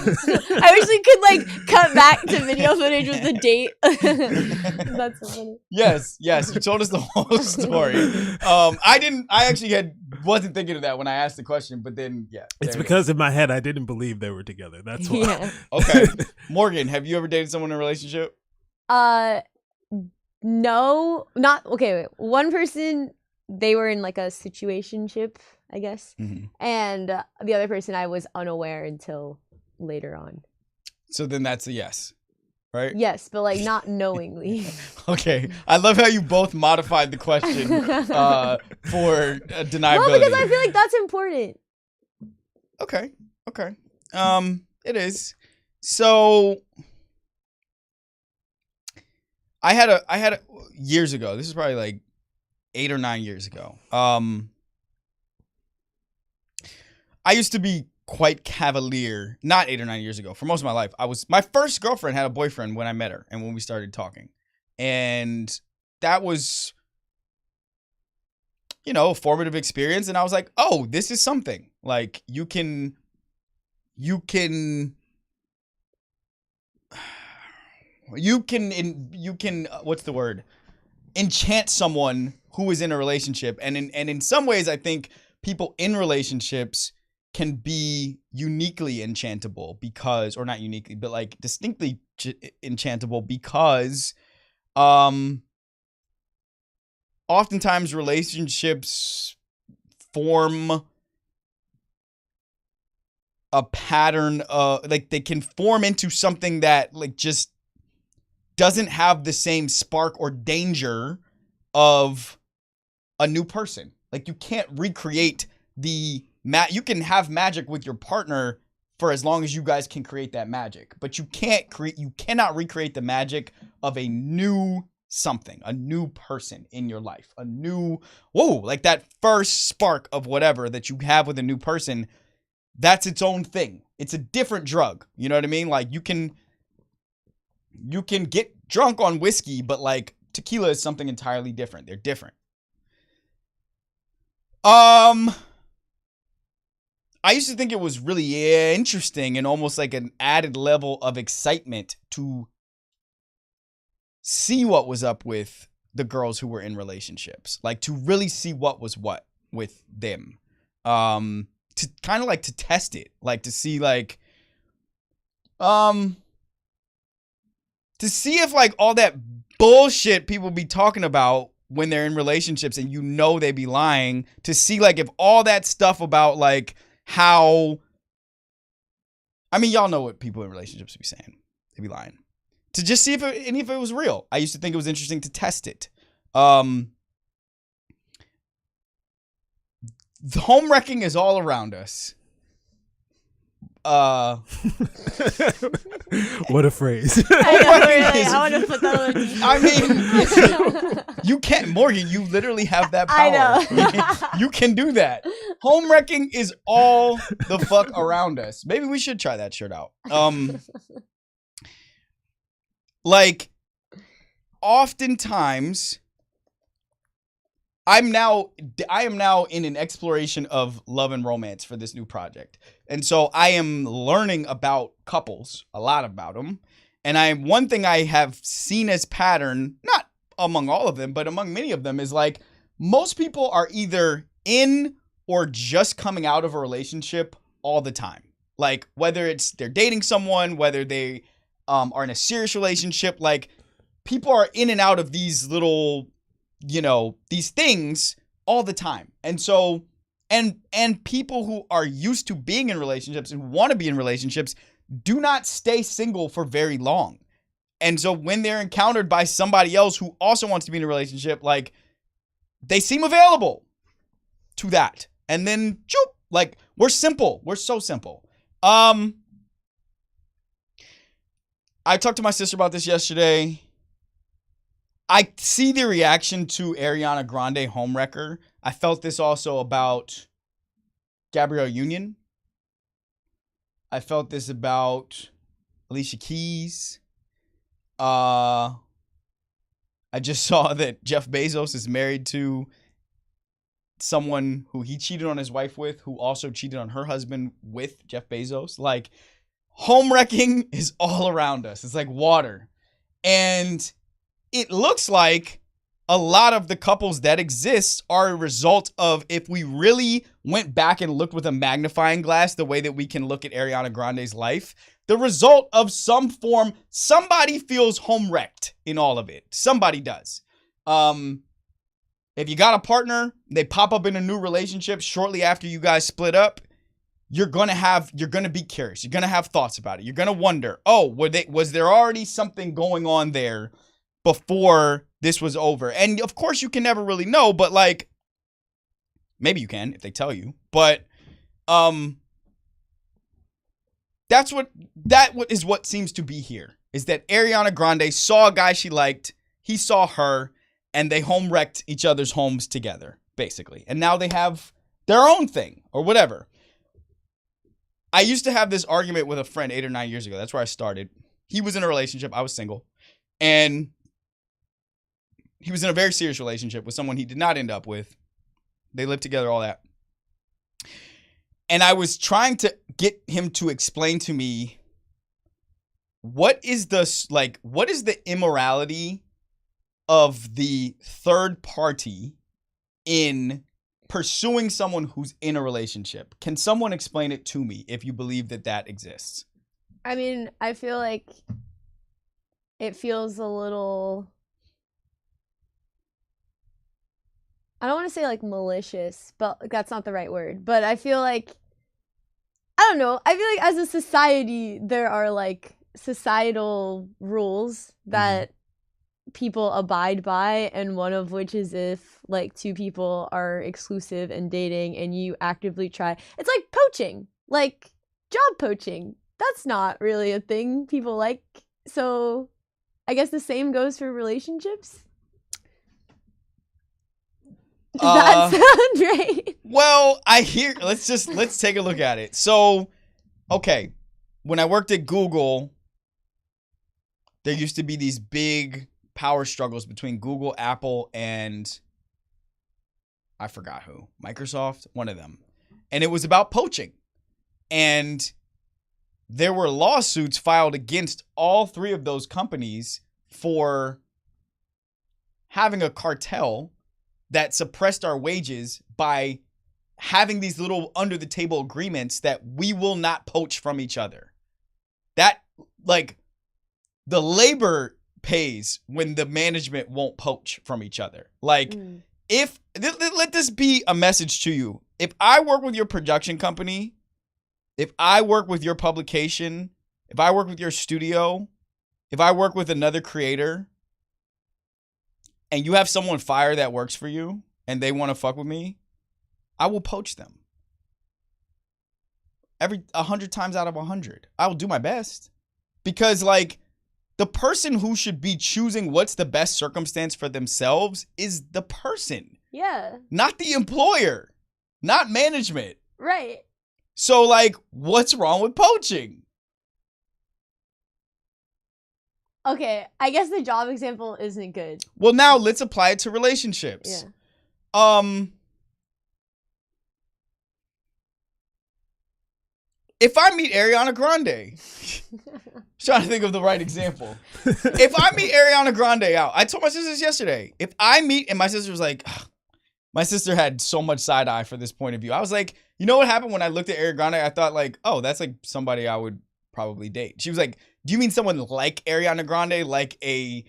I wish we could like cut back to video footage with the date. That's so funny. Yes, you told us the whole story. I actually wasn't thinking of that when I asked the question, but then yeah. It's because in my head I didn't believe they were together. That's why. Yeah. Okay. Morgan, have you ever dated someone in a relationship? No, not okay. Wait. One person, they were in like a situationship, I guess, and the other person I was unaware until later on. So then that's a yes, right? Yes, but like not knowingly. Okay, I love how you both modified the question for deniability. Well, because I feel like that's important. Okay. It is. So I had a years ago. This is probably like 8 or 9 years ago. I used to be quite cavalier. Not 8 or 9 years ago. For most of my life, my first girlfriend had a boyfriend when I met her and when we started talking, and that was, a formative experience. And I was like, oh, this is something. Like you can. What's the word? Enchant someone who is in a relationship, and in some ways, I think people in relationships can be uniquely enchantable because, or not uniquely, but like distinctly enchantable because, all oftentimes relationships form a pattern of, like, they can form into something that, like, just doesn't have the same spark or danger of a new person. Like, you can't recreate you can have magic with your partner for as long as you guys can create that magic, but you cannot recreate the magic of a new something, a new person in your life, like that first spark of whatever that you have with a new person. That's its own thing. It's a different drug. You know what I mean? Like, you can get drunk on whiskey, but like tequila is something entirely different. They're different. I used to think it was really interesting and almost like an added level of excitement to see what was up with the girls who were in relationships, like to really see what was what with them, to kind of like to test it, like to see like, to see if like all that bullshit people be talking about when they're in relationships and they be lying, to see like if all that stuff about like how, I mean, y'all know what people in relationships be saying. They be lying. To just see if it was real. I used to think it was interesting to test it. The home wrecking is all around us. What a phrase. I want to put that on the t-shirt. I mean, you can't, Morgan, you literally have that power. I know. You can do that. Home wrecking is all the fuck around us. Maybe we should try that shirt out. Like, oftentimes, I am now in an exploration of love and romance for this new project. And so I am learning about couples, a lot about them. And one thing I have seen as pattern, not among all of them, but among many of them, is like most people are either in or just coming out of a relationship all the time. Like, whether it's they're dating someone, whether they are in a serious relationship, like people are in and out of these little, these things all the time. And so, and people who are used to being in relationships and want to be in relationships do not stay single for very long. And so when they're encountered by somebody else who also wants to be in a relationship, like, they seem available to that. And then, like, we're simple. We're so simple. I talked to my sister about this yesterday. I see the reaction to Ariana Grande Homewrecker. I felt this also about Gabrielle Union. I felt this about Alicia Keys. I just saw that Jeff Bezos is married to someone who he cheated on his wife with, who also cheated on her husband with Jeff Bezos. Like, home wrecking is all around us. It's like water. And it looks like a lot of the couples that exist are a result of, if we really went back and looked with a magnifying glass the way that we can look at Ariana Grande's life, the result of some form, somebody feels home wrecked in all of it. Somebody does. If you got a partner, they pop up in a new relationship shortly after you guys split up, you're going to be curious. You're going to have thoughts about it. You're going to wonder, was there already something going on there before this was over? And of course you can never really know, but like, maybe you can if they tell you, but, that is what seems to be here, is that Ariana Grande saw a guy she liked, he saw her, and they home wrecked each other's homes together, basically. And now they have their own thing or whatever. I used to have this argument with a friend 8 or 9 years ago. That's where I started. He was in a relationship. I was single. And he was in a very serious relationship with someone he did not end up with. They lived together, all that. And I was trying to get him to explain to me, what is the immorality of the third party in pursuing someone who's in a relationship? Can someone explain it to me if you believe that exists? I mean, I feel like it feels a little I don't want to say like malicious, but that's not the right word. But I feel like, I don't know. I feel like as a society, there are like societal rules that people abide by, and one of which is if like two people are exclusive and dating and you actively try. It's like poaching, like job poaching. That's not really a thing people like. So I guess the same goes for relationships. Does that sound right? Well, let's take a look at it. So, okay, when I worked at Google, there used to be these big power struggles between Google, Apple, and I forgot who, Microsoft, one of them. And it was about poaching. And there were lawsuits filed against all three of those companies for having a cartel that suppressed our wages by having these little under the table agreements that we will not poach from each other. That, like, the labor pays when the management won't poach from each other. Like, if, let this be a message to you. If I work with your production company, if I work with your publication, if I work with your studio, if I work with another creator, and you have someone fire that works for you and they want to fuck with me, I will poach them. 100 times out of 100. I will do my best. Because, like, the person who should be choosing what's the best circumstance for themselves is the person. Yeah. Not the employer. Not management. Right. So, like, what's wrong with poaching? Okay, I guess the job example isn't good. Well, now let's apply it to relationships. Yeah. If I meet Ariana Grande, trying to think of the right example. If I meet Ariana Grande out, I told my sisters yesterday, if I meet, and my sister was like, ugh, my sister had so much side eye for this point of view. I was like, you know what happened when I looked at Ariana Grande? I thought like, oh, that's like somebody I would probably date. She was like, do you mean someone like Ariana Grande, like a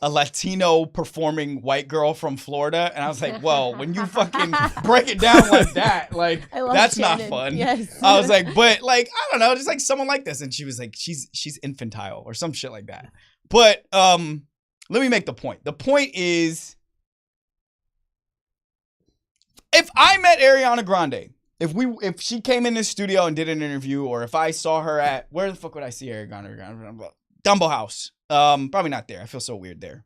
Latino performing white girl from Florida? And I was like, well, when you fucking break it down like that, like, that's Shannon. not fun. Yes. I was like, but like, I don't know, just like someone like this. And she was like, she's infantile or some shit like that. But let me make the point. The point is, if I met Ariana Grande, if she came in this studio and did an interview, or if I saw her at, where the fuck would I see Ariana Grande? Dumbo House. Probably not there. I feel so weird there.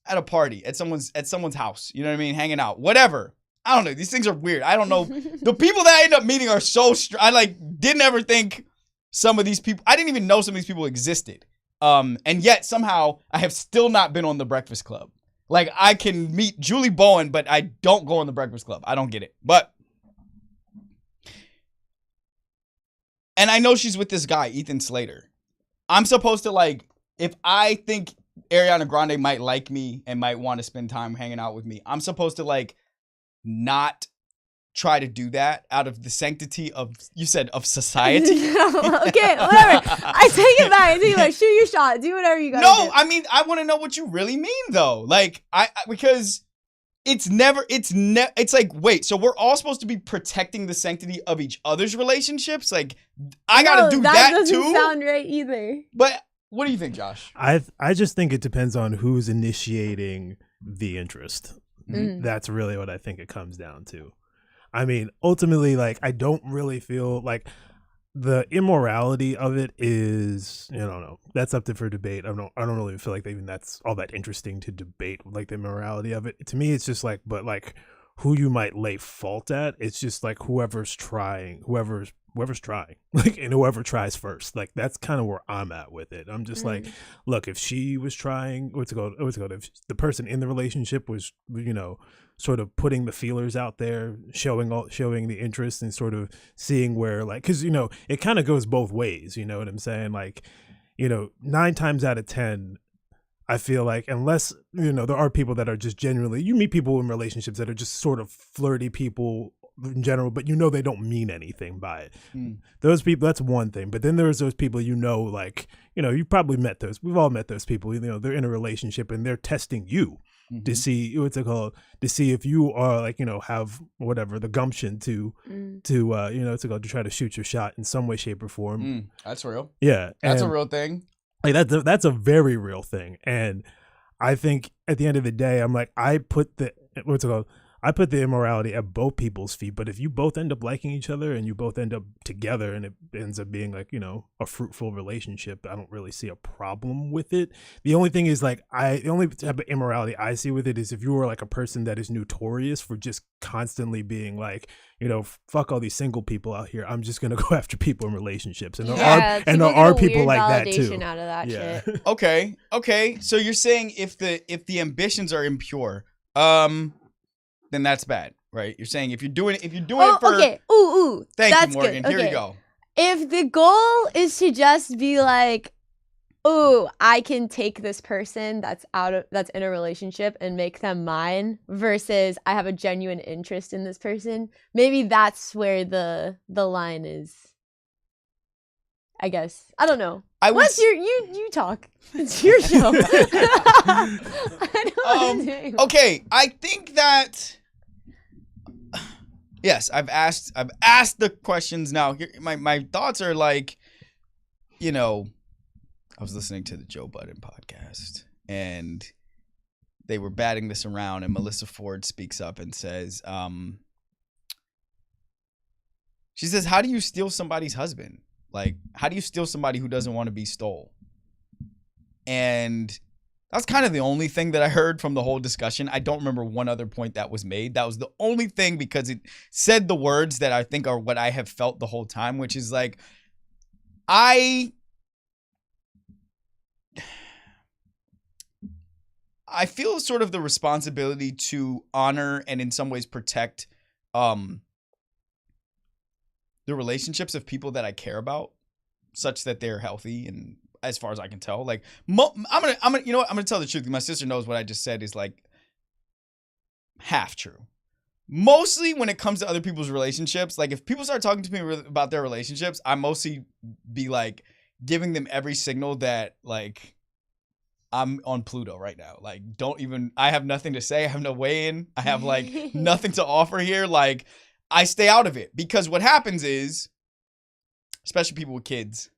At a party, at someone's house. You know what I mean? Hanging out. Whatever. I don't know. These things are weird. I don't know. The people that I end up meeting are so I like didn't ever think some of these people, I didn't even know some of these people existed. And yet somehow I have still not been on The Breakfast Club. Like, I can meet Julie Bowen, but I don't go on The Breakfast Club. I don't get it. And I know she's with this guy, Ethan Slater. I'm supposed to, like, if I think Ariana Grande might like me and might want to spend time hanging out with me, I'm supposed to, like, not try to do that out of the sanctity of, you said, of society? Okay, whatever. I take it back. Shoot your shot. Do whatever you gotta do. No, I mean, I want to know what you really mean, though. Like, because it's like, wait, so we're all supposed to be protecting the sanctity of each other's relationships? Like, I gotta do that too? That doesn't sound right either. But what do you think, Josh? I just think it depends on who's initiating the interest. Mm-hmm. That's really what I think it comes down to. I mean, ultimately, like, I don't really feel like the immorality of it is, I don't know, that's up for debate. I don't really feel like even that's all that interesting to debate, like the immorality of it. To me, it's just like, but like who you might lay fault at, it's just like whoever's trying, like, and whoever tries first. Like, that's kind of where I'm at with it. I'm just like, look, if she was trying, if the person in the relationship was, sort of putting the feelers out there, showing the interest and sort of seeing where, like, because it kind of goes both ways. You know what I'm saying? Like, 9 times out of 10, I feel like, unless there are people that are just genuinely, you meet people in relationships that are just sort of flirty people in general, but they don't mean anything by it. Those people, that's one thing. But then there's those people, like, you probably met those. We've all met those people. They're in a relationship and they're testing you. to see what's it called, to see if you are like, you know, have whatever the gumption to you know, to try to shoot your shot in some way, shape, or form. That's real. Yeah, That's a real thing. Like that's a very real thing. And I think at the end of the day, I'm like, I put the immorality at both people's feet. But if you both end up liking each other and you both end up together and it ends up being like, you know, a fruitful relationship, I don't really see a problem with it. The only thing is like, the only type of immorality I see with it is if you were like a person that is notorious for just constantly being like, you know, fuck all these single people out here, I'm just going to go after people in relationships. And there are people like that too. Out of that shit. Okay. So you're saying if the ambitions are impure, then that's bad, right? You're saying if you're doing it for okay. Ooh. Thank that's you, Morgan. good. Here you go. If the goal is to just be like, oh, I can take this person that's in a relationship and make them mine versus I have a genuine interest in this person, maybe that's where the line is. I guess. I don't know. You talk. It's your show. Okay, I think that yes, I've asked the questions now. Here, my thoughts are like, you know, I was listening to the Joe Budden podcast and they were batting this around and Melissa Ford speaks up and says, she says, how do you steal somebody's husband? Like, how do you steal somebody who doesn't want to be stole? And that's kind of the only thing that I heard from the whole discussion. I don't remember one other point that was made. That was the only thing because it said the words that I think are what I have felt the whole time, which is like, I feel sort of the responsibility to honor and in some ways protect the relationships of people that I care about, such that they're healthy. And as far as I can tell, like I'm gonna, you know what? I'm gonna tell the truth. My sister knows what I just said is like half true. Mostly when it comes to other people's relationships, like if people start talking to me about their relationships, I mostly be like giving them every signal that like I'm on Pluto right now. Like I have nothing to say. I have no way in. I have like nothing to offer here. Like I stay out of it because what happens is, especially people with kids,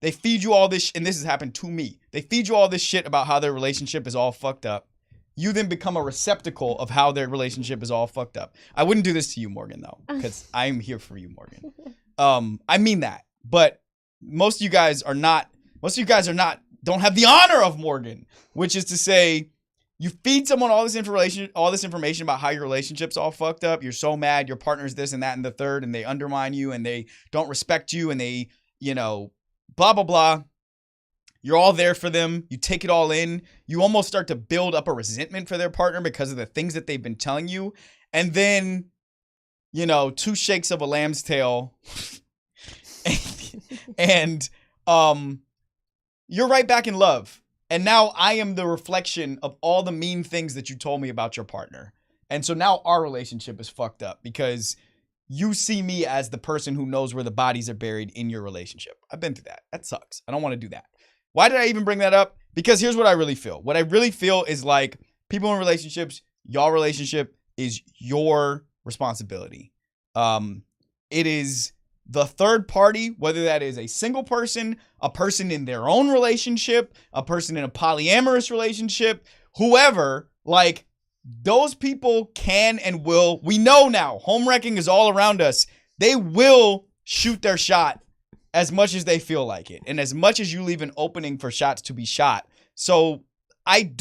they feed you all this, and this has happened to me. They feed you all this shit about how their relationship is all fucked up. You then become a receptacle of how their relationship is all fucked up. I wouldn't do this to you, Morgan, though, because I'm here for you, Morgan. I mean that, but most of you guys are not, don't have the honor of Morgan, which is to say, you feed someone all this information about how your relationship's all fucked up. You're so mad, your partner's this and that and the third, and they undermine you and they don't respect you and they, you know, blah, blah, blah. You're all there for them. You take it all in. You almost start to build up a resentment for their partner because of the things that they've been telling you. And then, you know, 2 shakes of a lamb's tail and you're right back in love. And now I am the reflection of all the mean things that you told me about your partner. And so now our relationship is fucked up because you see me as the person who knows where the bodies are buried in your relationship. I've been through that. That sucks. I don't want to do that. Why did I even bring that up? Because here's what I really feel. What I really feel is like people in relationships, y'all relationship is your responsibility. It is the third party, whether that is a single person, a person in their own relationship, a person in a polyamorous relationship, whoever, like those people can and will, we know now, home wrecking is all around us. They will shoot their shot as much as they feel like it. And as much as you leave an opening for shots to be shot. So I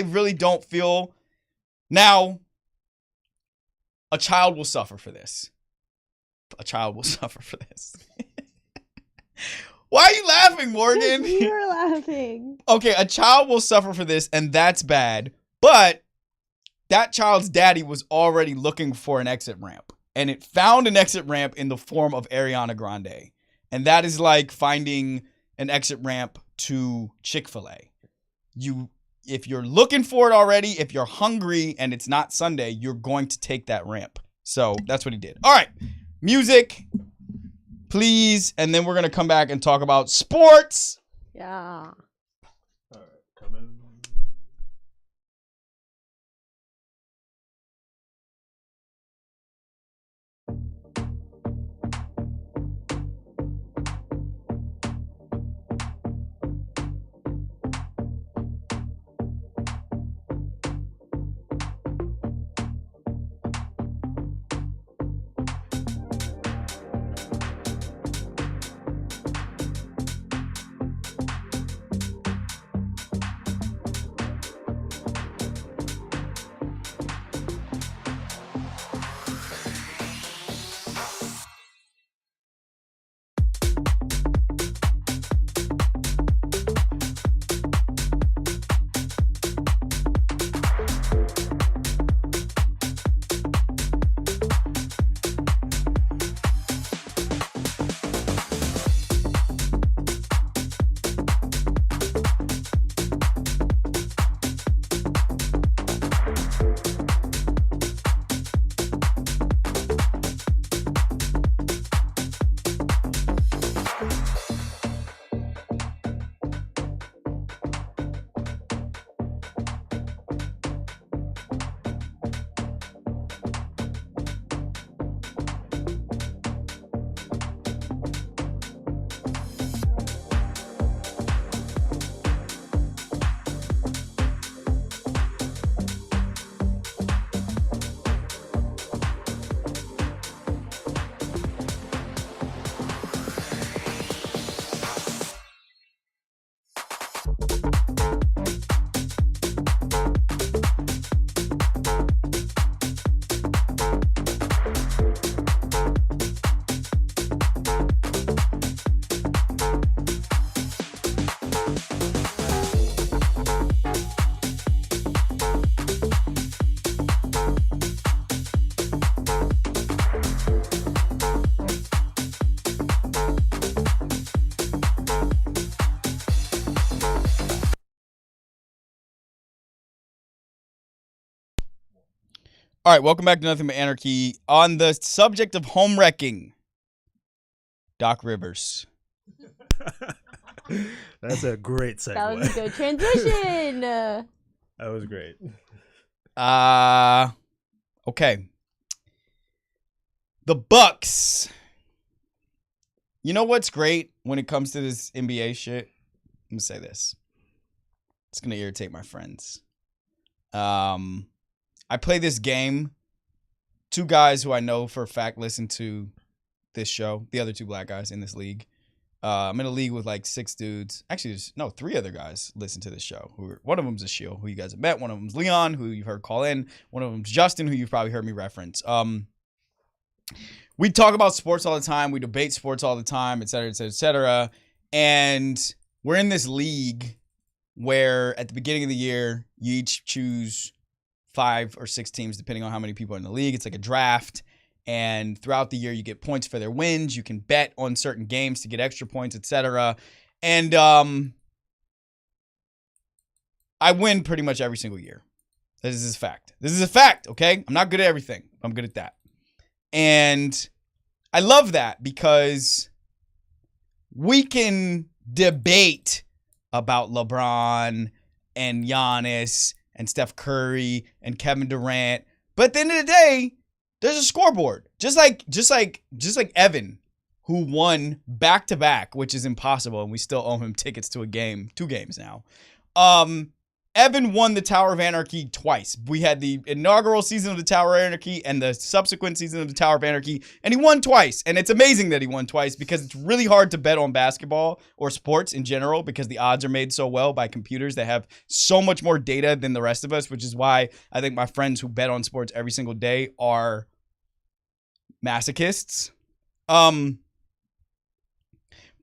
really don't feel now a child will suffer for this. A child will suffer for this. Why are you laughing, Morgan? You're laughing. Okay, a child will suffer for this, and that's bad. But that child's daddy was already looking for an exit ramp. And it found an exit ramp in the form of Ariana Grande. And that is like finding an exit ramp to Chick-fil-A. If you're looking for it already, if you're hungry and it's not Sunday, you're going to take that ramp. So that's what he did. All right. Music, please. And then we're going to come back and talk about sports. Yeah. All right, coming. All right, welcome back to Nothing But Anarchy. On the subject of home wrecking, Doc Rivers. That's a great segue. That was a good transition. That was great. Okay. The Bucks. You know what's great when it comes to this NBA shit? I'm gonna say this. It's gonna irritate my friends. I play this game. Two guys who I know for a fact listen to this show. The other two black guys in this league. I'm in a league with like 6 dudes. Actually, there's 3 other guys listen to this show. One of them's a Shield, who you guys have met. One of them's Leon, who you've heard call in. One of them's Justin, who you've probably heard me reference. We talk about sports all the time. We debate sports all the time, et cetera, et cetera, et cetera. And we're in this league where at the beginning of the year, you each choose 5 or 6 teams, depending on how many people are in the league. It's like a draft. And throughout the year, you get points for their wins. You can bet on certain games to get extra points, etc. And I win pretty much every single year. This is a fact. This is a fact, okay? I'm not good at everything. I'm good at that. And I love that because we can debate about LeBron and Giannis and Steph Curry and Kevin Durant. But at the end of the day, there's a scoreboard. Just like Evan, who won back-to-back, which is impossible, and we still owe him tickets to a game, 2 games now. Evan won the Tower of Anarchy twice. We had the inaugural season of the Tower of Anarchy and the subsequent season of the Tower of Anarchy, and he won twice. And it's amazing that he won twice because it's really hard to bet on basketball or sports in general because the odds are made so well by computers that have so much more data than the rest of us, which is why I think my friends who bet on sports every single day are masochists. But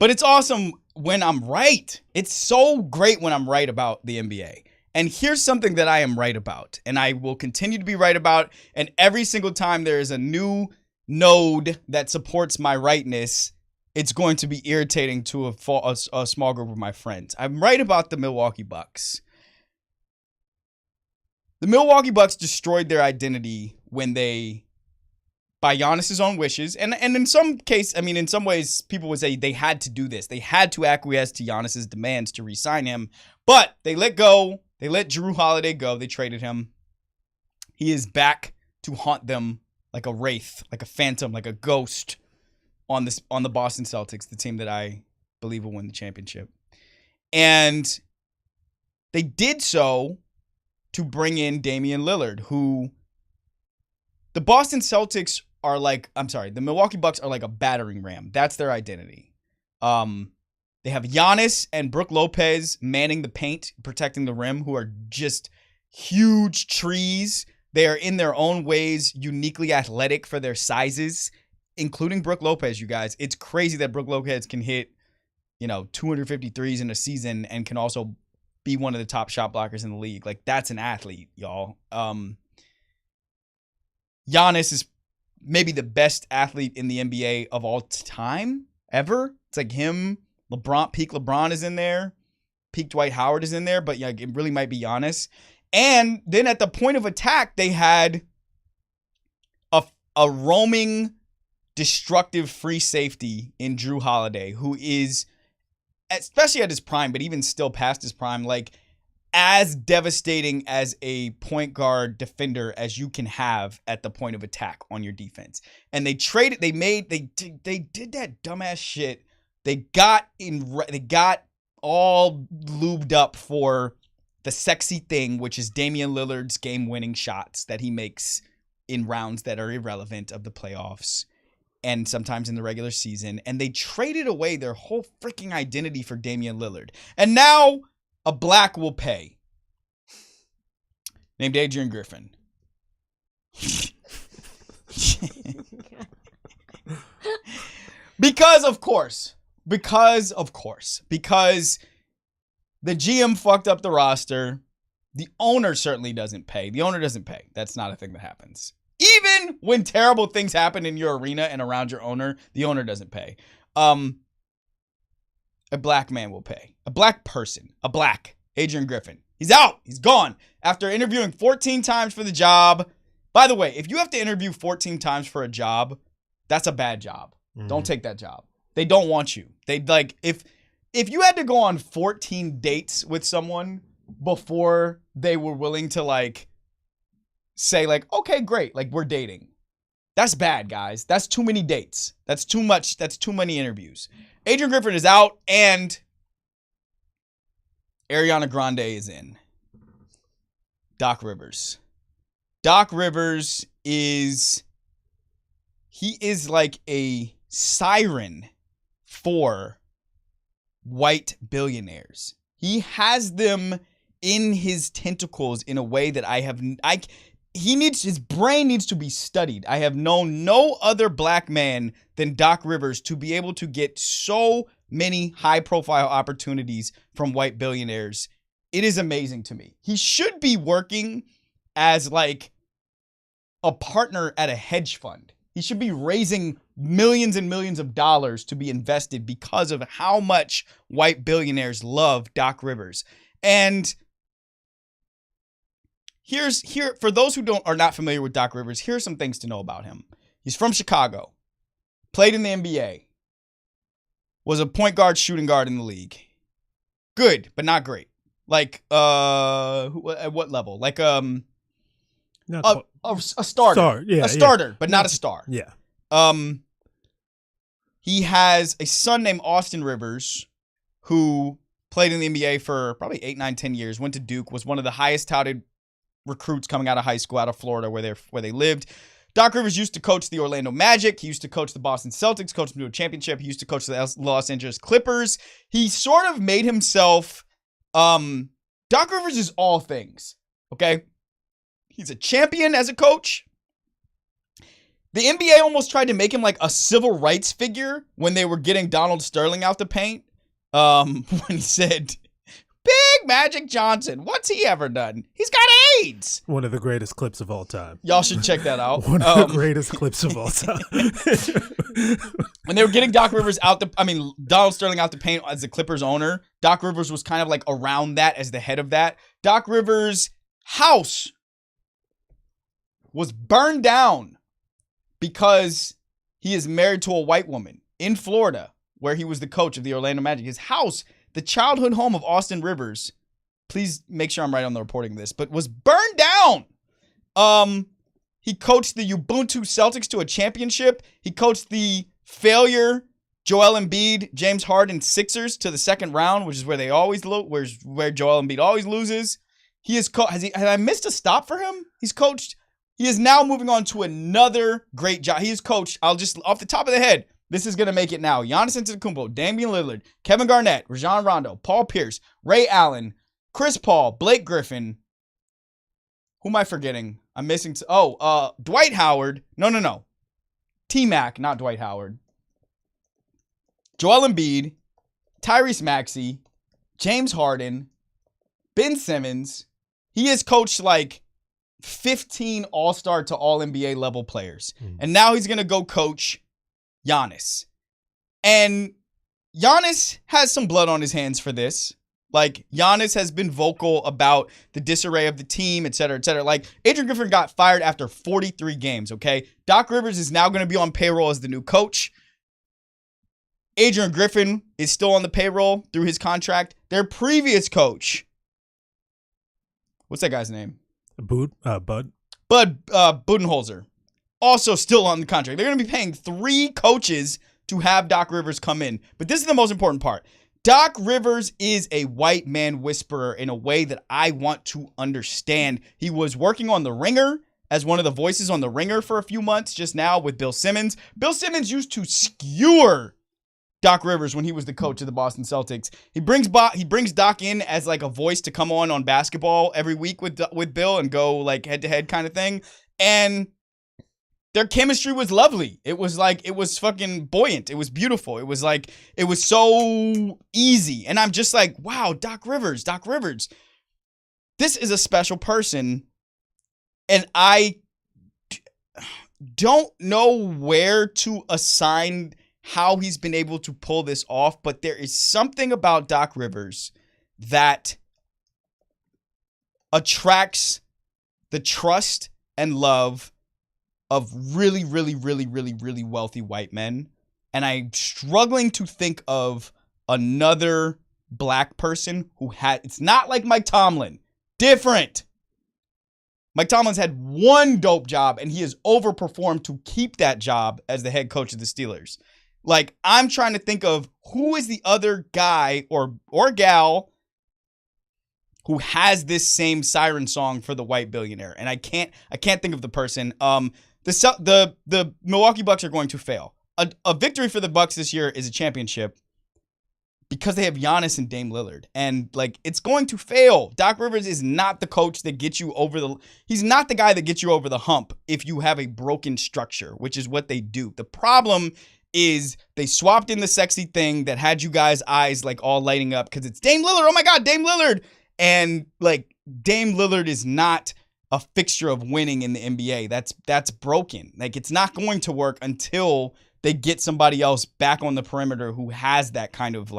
it's awesome when I'm right. It's so great when I'm right about the NBA. And here's something that I am right about, and I will continue to be right about. And every single time there is a new node that supports my rightness, it's going to be irritating to a small group of my friends. I'm right about the Milwaukee Bucks. The Milwaukee Bucks destroyed their identity when they, by Giannis's own wishes, and in some case, I mean, in some ways, people would say they had to do this. They had to acquiesce to Giannis's demands to re-sign him, but they let go. They let Jrue Holiday go. They traded him. He is back to haunt them like a wraith, like a phantom, like a ghost on the Boston Celtics, the team that I believe will win the championship. And they did so to bring in Damian Lillard, who the Boston Celtics are like, the Milwaukee Bucks are like a battering ram. That's their identity. They have Giannis and Brook Lopez manning the paint, protecting the rim, who are just huge trees. They are in their own ways uniquely athletic for their sizes, including Brook Lopez, you guys. It's crazy that Brook Lopez can hit, 250 threes in a season and can also be one of the top shot blockers in the league. Like, that's an athlete, y'all. Giannis is maybe the best athlete in the NBA of all time, ever. It's like him. Peak LeBron is in there. Peak Dwight Howard is in there, but yeah, it really might be Giannis. And then at the point of attack, they had a roaming, destructive free safety in Jrue Holiday, who is, especially at his prime, but even still past his prime, like as devastating as a point guard defender as you can have at the point of attack on your defense. And they did that dumbass shit. They got all lubed up for the sexy thing, which is Damian Lillard's game-winning shots that he makes in rounds that are irrelevant of the playoffs and sometimes in the regular season. And they traded away their whole freaking identity for Damian Lillard. And now a black will pay. Named Adrian Griffin. Because the GM fucked up the roster. The owner certainly doesn't pay. That's not a thing that happens. Even when terrible things happen in your arena and around your owner, the owner doesn't pay. A black man will pay. A black person. Adrian Griffin. He's out. He's gone. After interviewing 14 times for the job, By the way, if you have to interview 14 times for a job, that's a bad job. Don't take that job. They don't want you. They like if you had to go on 14 dates with someone before they were willing to like say like, okay, great, like we're dating. That's bad, guys. That's too many dates. That's too much. That's too many interviews. Adrian Griffin is out and Ariana Grande is in. Doc Rivers. Doc Rivers is like a siren for white billionaires. He has them in his tentacles in a way that his brain needs to be studied. I have known no other black man than Doc Rivers to be able to get so many high profile opportunities from white billionaires. It is amazing to me. He should be working as like a partner at a hedge fund. He should be raising millions and millions of dollars to be invested because of how much white billionaires love Doc Rivers. And here for those who are not familiar with Doc Rivers, here are some things to know about him. He's from Chicago, played in the NBA, was a point guard, shooting guard in the league. Good, but not great. Like at what level? Like a starter. A starter, but not a star. Yeah. He has a son named Austin Rivers who played in the NBA for probably 8, 9, 10 years, went to Duke, was one of the highest touted recruits coming out of high school out of Florida where they lived. Doc Rivers used to coach the Orlando Magic. He used to coach the Boston Celtics, coached them to a championship. He used to coach the Los Angeles Clippers. He sort of made himself, Doc Rivers is all things, okay? He's a champion as a coach. The NBA almost tried to make him like a civil rights figure when they were getting Donald Sterling out the paint. When he said, Big Magic Johnson, what's he ever done? He's got AIDS. One of the greatest clips of all time. Y'all should check that out. One of the greatest clips of all time. When they were getting Donald Sterling out the paint as the Clippers owner, Doc Rivers was kind of like around that as the head of that. Doc Rivers' house was burned down because he is married to a white woman in Florida, where he was the coach of the Orlando Magic. His house, the childhood home of Austin Rivers, please make sure I'm right on the reporting of this, but was burned down. He coached the Ubuntu Celtics to a championship. He coached the failure Joel Embiid, James Harden Sixers to the second round, which is where they always where Joel Embiid always loses. He is has I missed a stop for him? He is now moving on to another great job. He is coached, I'll just off the top of the head, this is going to make it now. Giannis Antetokounmpo, Damian Lillard, Kevin Garnett, Rajon Rondo, Paul Pierce, Ray Allen, Chris Paul, Blake Griffin. Who am I forgetting? I'm missing. Dwight Howard. No. T-Mac, not Dwight Howard. Joel Embiid, Tyrese Maxey, James Harden, Ben Simmons. He has coached like 15 all-star to all-NBA level players. And now he's going to go coach Giannis. And Giannis has some blood on his hands for this. Like, Giannis has been vocal about the disarray of the team, et cetera, et cetera. Like, Adrian Griffin got fired after 43 games, okay? Doc Rivers is now going to be on payroll as the new coach. Adrian Griffin is still on the payroll through his contract. Their previous coach, what's that guy's name? Bud Budenholzer, also still on the contract. They're going to be paying 3 coaches to have Doc Rivers come in. But this is the most important part. Doc Rivers is a white man whisperer in a way that I want to understand. He was working on The Ringer as one of the voices on The Ringer for a few months just now with Bill Simmons. Bill Simmons used to skewer Doc Rivers when he was the coach of the Boston Celtics. He brings Doc in as like a voice to come on basketball every week with Bill and go like head to head kind of thing. And their chemistry was lovely. It was fucking buoyant. It was beautiful. It was so easy. And I'm just like, wow, Doc Rivers. This is a special person. And I don't know where to assign how he's been able to pull this off, but there is something about Doc Rivers that attracts the trust and love of really, really, really, really, really wealthy white men. And I'm struggling to think of another black person who had, it's not like Mike Tomlin. Different. Mike Tomlin's had one dope job and he has overperformed to keep that job as the head coach of the Steelers. Like, I'm trying to think of who is the other guy or gal who has this same siren song for the white billionaire. And I can't think of the person. The Milwaukee Bucks are going to fail. A victory for the Bucks this year is a championship because they have Giannis and Dame Lillard. And, like, it's going to fail. Doc Rivers is not the coach that gets you he's not the guy that gets you over the hump if you have a broken structure, which is what they do. The problem is they swapped in the sexy thing that had you guys' eyes, like, all lighting up because it's Dame Lillard. Oh, my God, Dame Lillard. And, like, Dame Lillard is not a fixture of winning in the NBA. That's broken. Like, it's not going to work until they get somebody else back on the perimeter who has that kind of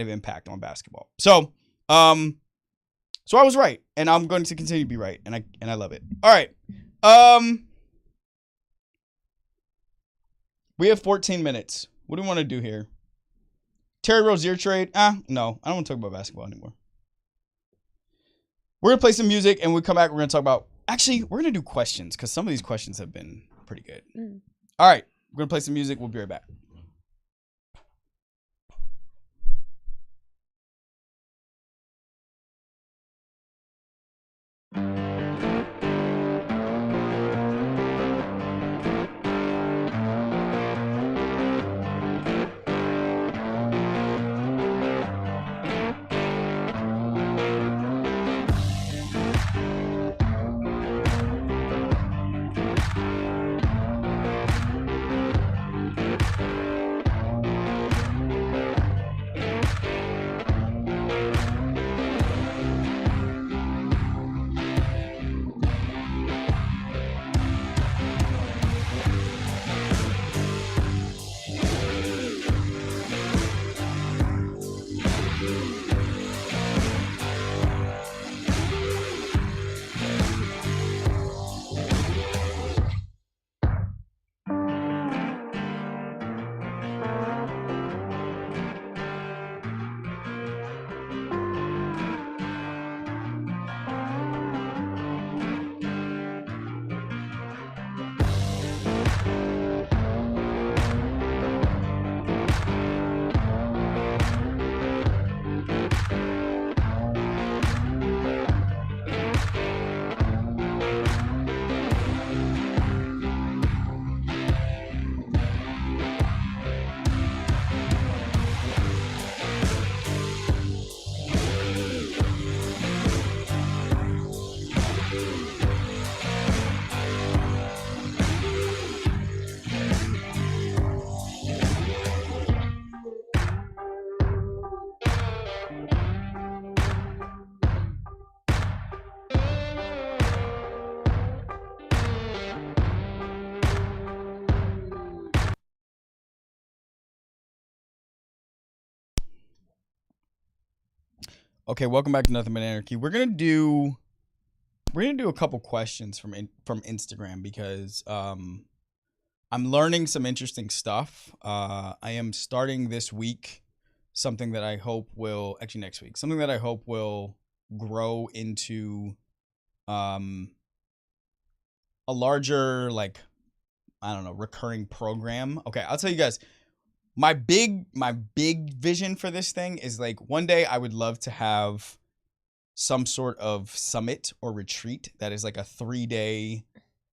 impact on basketball. So I was right, and I'm going to continue to be right, and I love it. All right. We have 14 minutes. What do we want to do here? Terry Rozier trade? No, I don't want to talk about basketball anymore. We're going to play some music, and when we come back, we're going to talk about... Actually, we're going to do questions, because some of these questions have been pretty good. All right. We're going to play some music. We'll be right back. Okay, welcome back to Nothing But Anarchy. We're gonna do a couple questions from Instagram because I'm learning some interesting stuff. I am starting this week something that I hope will next week something that I hope will grow into a larger, like, I don't know, recurring program. Okay, I'll tell you guys. My big vision for this thing is, like, one day I would love to have some sort of summit or retreat that is like a 3-day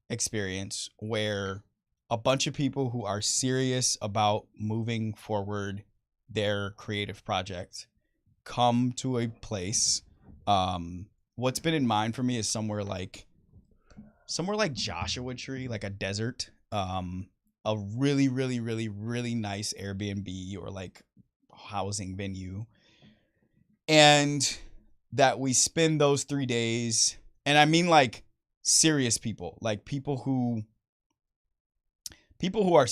experience where a bunch of people who are serious about moving forward their creative project come to a place. What's been in mind for me is somewhere like Joshua Tree, like a desert. A really, really, really, really nice Airbnb or, like, housing venue. And that we spend those 3 days. And I mean, like, serious people, like people who are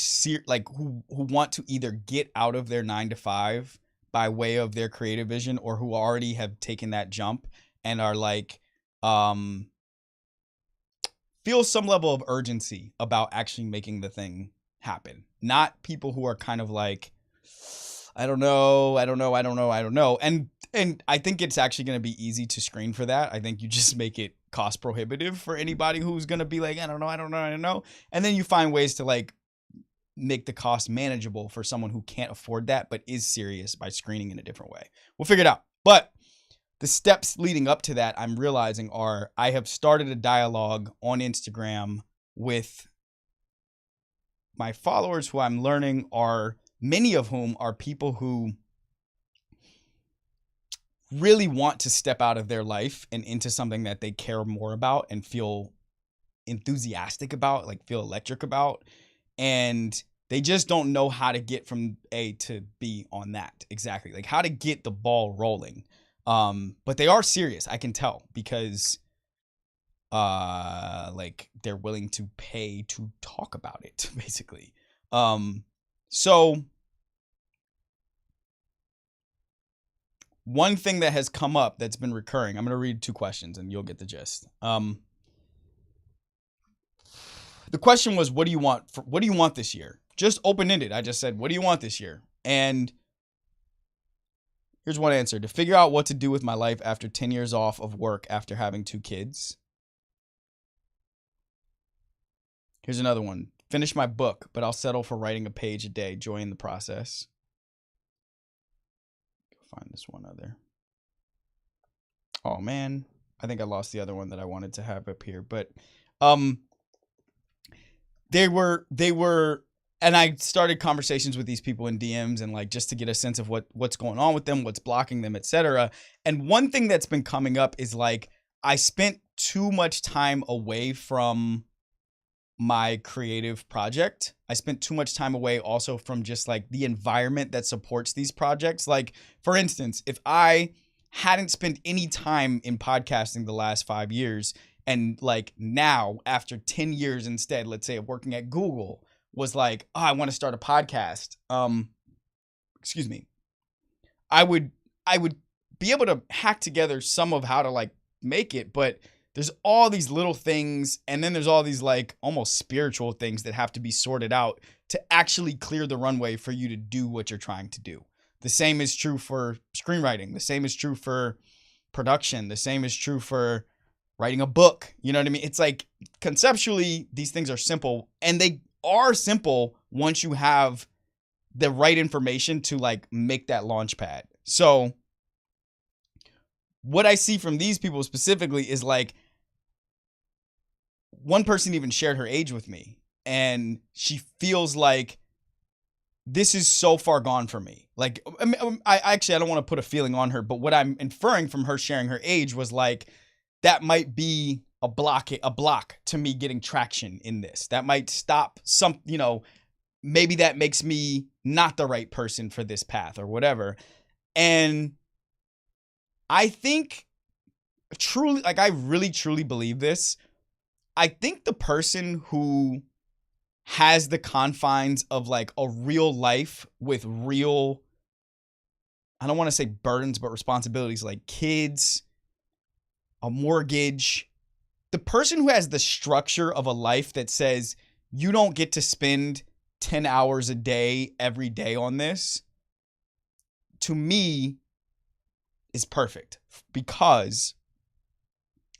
who want to either get out of their 9 to 5 by way of their creative vision, or who already have taken that jump and are, like, feel some level of urgency about actually making the thing happen. Not people who are kind of like, I don't know. And I think it's actually going to be easy to screen for that. I think you just make it cost prohibitive for anybody who's going to be like, I don't know. And then you find ways to like make the cost manageable for someone who can't afford that, but is serious by screening in a different way. We'll figure it out. But the steps leading up to that, I'm realizing, are I have started a dialogue on Instagram with my followers who I'm learning are, many of whom are people who really want to step out of their life and into something that they care more about and feel enthusiastic about, like feel electric about. And they just don't know how to get from A to B on that. Exactly. Like how to get the ball rolling. But they are serious. I can tell because like they're willing to pay to talk about it, basically. So one thing that has come up that's been recurring, I'm going to read 2 questions and you'll get the gist. The question was, what do you want this year? Just open-ended. I just said, what do you want this year? And here's one answer: to figure out what to do with my life after 10 years off of work after having 2 kids. Here's another one: finish my book, but I'll settle for writing a page a day, joy in the process. Find this one other. Oh man, I think I lost the other one that I wanted to have up here, but they were, and I started conversations with these people in DMs and like just to get a sense of what's going on with them, what's blocking them, etc. And one thing that's been coming up is like I spent too much time away from my creative project. I spent too much time away also from just like the environment that supports these projects. Like for instance, if I hadn't spent any time in podcasting the last 5 years and like now after 10 years instead, let's say of working at Google, was like, oh, I want to start a podcast. Excuse me. I would be able to hack together some of how to like make it, but there's all these little things, and then there's all these like almost spiritual things that have to be sorted out to actually clear the runway for you to do what you're trying to do. The same is true for screenwriting. The same is true for production. The same is true for writing a book. You know what I mean? It's like conceptually, these things are simple, and they are simple once you have the right information to like make that launch pad. So what I see from these people specifically is like, one person even shared her age with me, and she feels like this is so far gone for me. Like, I don't want to put a feeling on her, but what I'm inferring from her sharing her age was like, that might be a block to me getting traction in this. That might stop some, maybe that makes me not the right person for this path or whatever. And I think truly, like I really truly believe this. I think the person who has the confines of like a real life with real, I don't want to say burdens, but responsibilities like kids, a mortgage, the person who has the structure of a life that says you don't get to spend 10 hours a day every day on this, to me is perfect, because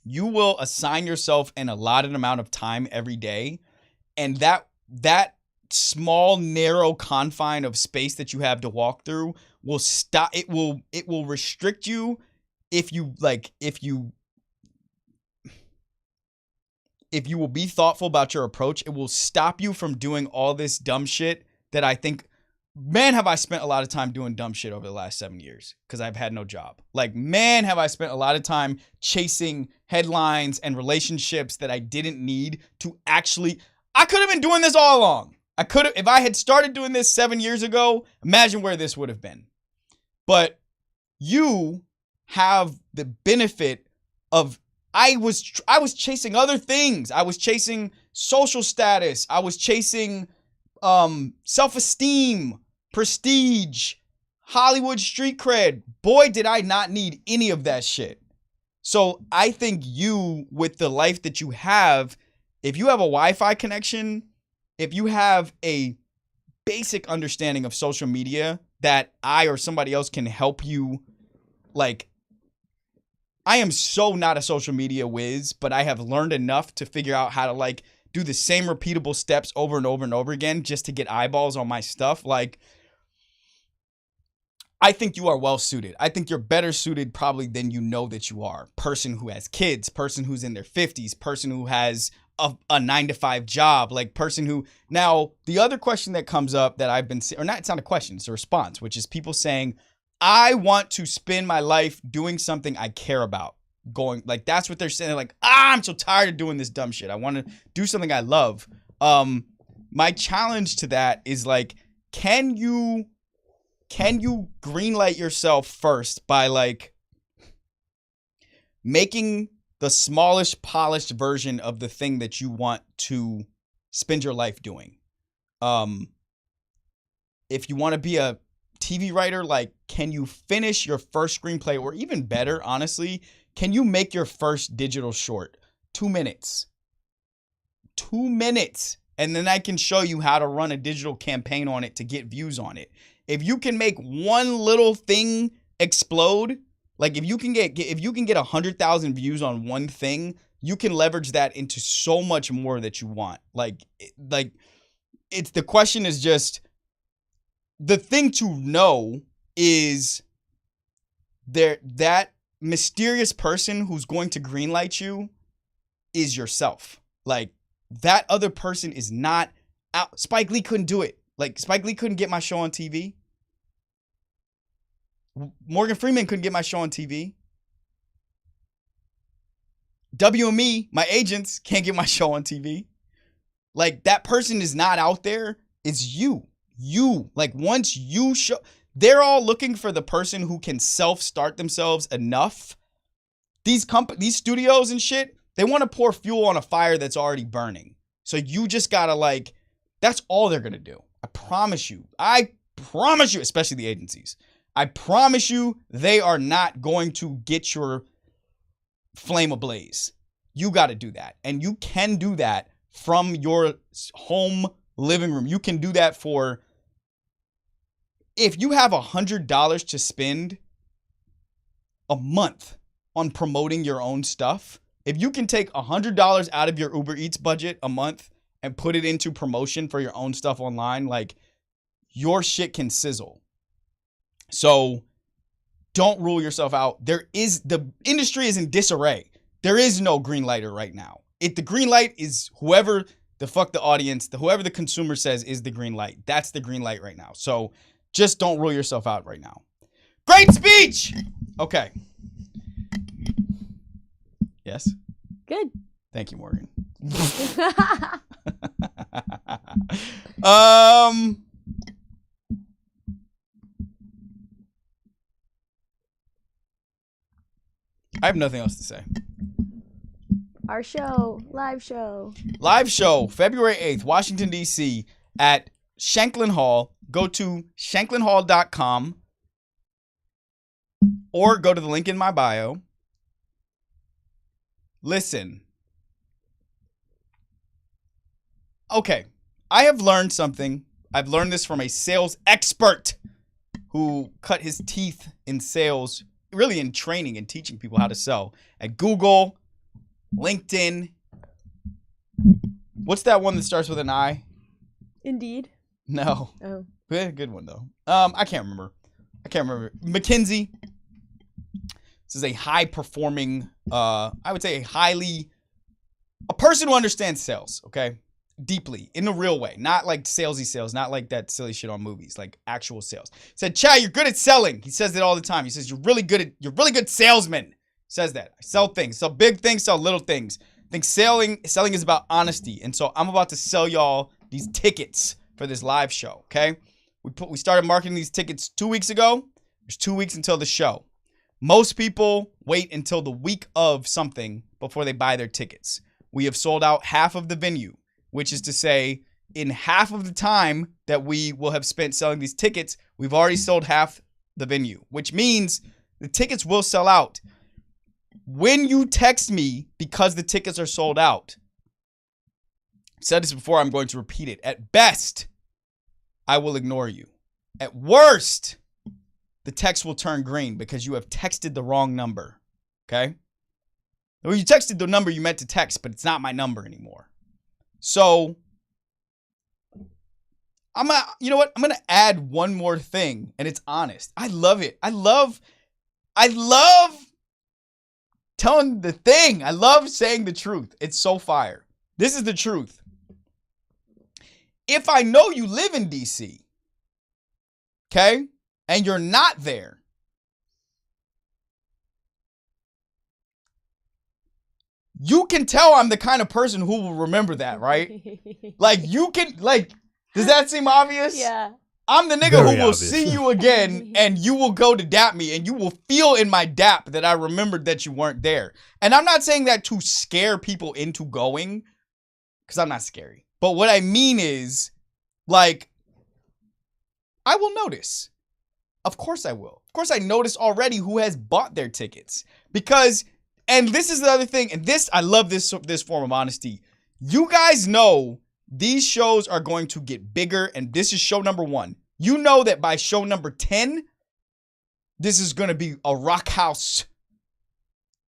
you will assign yourself an allotted amount of time every day, and that small narrow confine of space that you have to walk through will stop. It will restrict you if you will be thoughtful about your approach. It will stop you from doing all this dumb shit that I think, man, have I spent a lot of time doing dumb shit over the last 7 years because I've had no job. Like, man, have I spent a lot of time chasing headlines and relationships that I didn't need to actually. I could have been doing this all along. I could have, if I had started doing this 7 years ago, imagine where this would have been. But you have the benefit of, I was chasing other things. I was chasing social status. I was chasing self-esteem, prestige, Hollywood street cred. Boy, did I not need any of that shit. So I think you, with the life that you have, if you have a Wi-Fi connection, if you have a basic understanding of social media that I or somebody else can help you, like, I am so not a social media whiz, but I have learned enough to figure out how to, like, do the same repeatable steps over and over and over again just to get eyeballs on my stuff. Like, I think you are well suited. I think you're better suited probably than you know that you are. Person who has kids, person who's in their 50s, person who has a 9-to-5 job, like person who, now the other question that comes up that I've been, or not, it's not a question, it's a response, which is people saying, I want to spend my life doing something I care about. Going, like, that's what they're saying. They're like, I'm so tired of doing this dumb shit. I want to do something I love. My challenge to that is, like, can you greenlight yourself first by, like, making the smallest polished version of the thing that you want to spend your life doing? If you want to be a TV writer, like, can you finish your first screenplay, or even better, honestly, can you make your first digital short? 2 minutes. 2 minutes. And then I can show you how to run a digital campaign on it to get views on it. If you can make one little thing explode, like if you can get 100,000 views on one thing, you can leverage that into so much more that you want. Like it's, the question is just, the thing to know is that mysterious person who's going to greenlight you is yourself. Like, that other person is not out. Spike Lee couldn't do it. Like, Spike Lee couldn't get my show on TV. Morgan Freeman couldn't get my show on TV. WME, my agents, can't get my show on TV. Like, that person is not out there. It's you. Like, once you show, they're all looking for the person who can self-start themselves enough. These studios and shit, they want to pour fuel on a fire that's already burning. So you just gotta, like, that's all they're gonna do. I promise you, especially the agencies. I promise you, they are not going to get your flame ablaze. You got to do that. And you can do that from your home living room. You can do that for, if you have $100 to spend a month on promoting your own stuff, if you can take $100 out of your Uber Eats budget a month and put it into promotion for your own stuff online, like, your shit can sizzle. So don't rule yourself out. The industry is in disarray. There is no green lighter right now. The green light is whoever the fuck the audience, whoever the consumer says is the green light. That's the green light right now. So just don't rule yourself out right now. Great speech. Okay. Yes. Good. Thank you, Morgan. I have nothing else to say. Our show, live show, February 8th, Washington, D.C. at Shanklin Hall. Go to shanklinhall.com or go to the link in my bio. Listen. Okay, I have learned something. I've learned this from a sales expert who cut his teeth in sales, really in training and teaching people how to sell at Google, LinkedIn. What's that one that starts with an I? Indeed. No. Oh. Good one though. I can't remember. McKinsey. This is a high performing, I would say a person who understands sales, okay? Deeply, in a real way. Not like salesy sales, not like that silly shit on movies, like actual sales. Said, Chad, you're good at selling. He says it all the time. He says, you're really good salesman. He says that. I sell things, sell big things, sell little things. I think selling is about honesty. And so I'm about to sell y'all these tickets for this live show, okay? We started marketing these tickets 2 weeks ago. There's 2 weeks until the show. Most people wait until the week of something before they buy their tickets. We have sold out half of the venue, which is to say, in half of the time that we will have spent selling these tickets, we've already sold half the venue, which means the tickets will sell out. When you text me because the tickets are sold out, Said this before, I'm going to repeat it. At best, I will ignore you. At worst, the text will turn green because you have texted the wrong number. Okay? Well, you texted the number you meant to text, but it's not my number anymore. So, you know what? I'm gonna add one more thing, and it's honest. I love it. I love telling the thing. I love saying the truth. It's so fire. This is the truth. If I know you live in DC, okay, and you're not there, you can tell I'm the kind of person who will remember that, right? Like, you can, like, does that seem obvious? Yeah. I'm the nigga Very who will obvious. see you again and you will go to dap me and you will feel in my dap that I remembered that you weren't there. And I'm not saying that to scare people into going, because I'm not scary. But what I mean is, like, I will notice. Of course I will. Of course I notice already who has bought their tickets. Because, and this is the other thing, and this, I love this form of honesty. You guys know these shows are going to get bigger, and this is show number 1. You know that by show number 10, this is going to be a rock house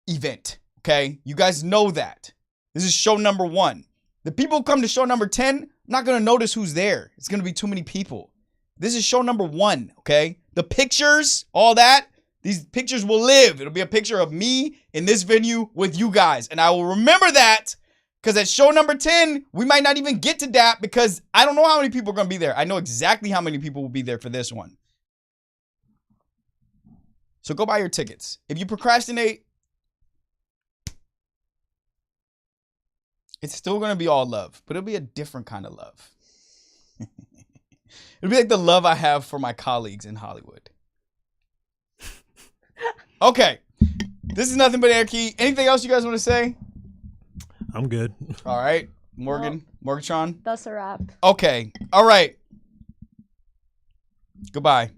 event, okay? You guys know that. This is show number 1. The people who come to show number 10, I'm not going to notice who's there. It's going to be too many people. This is show number 1, okay? The pictures, all that, these pictures will live. It'll be a picture of me in this venue with you guys, and I will remember that. Because at show number 10, we might not even get to that because I don't know how many people are going to be there. I know exactly how many people will be there for this one. So go buy your tickets. If you procrastinate, it's still going to be all love, but it'll be a different kind of love. It'll be like the love I have for my colleagues in Hollywood. Okay. This is Nothing But Anarchy. Anything else you guys want to say? I'm good. All right. Morgatron. That's a wrap. Okay. All right. Goodbye.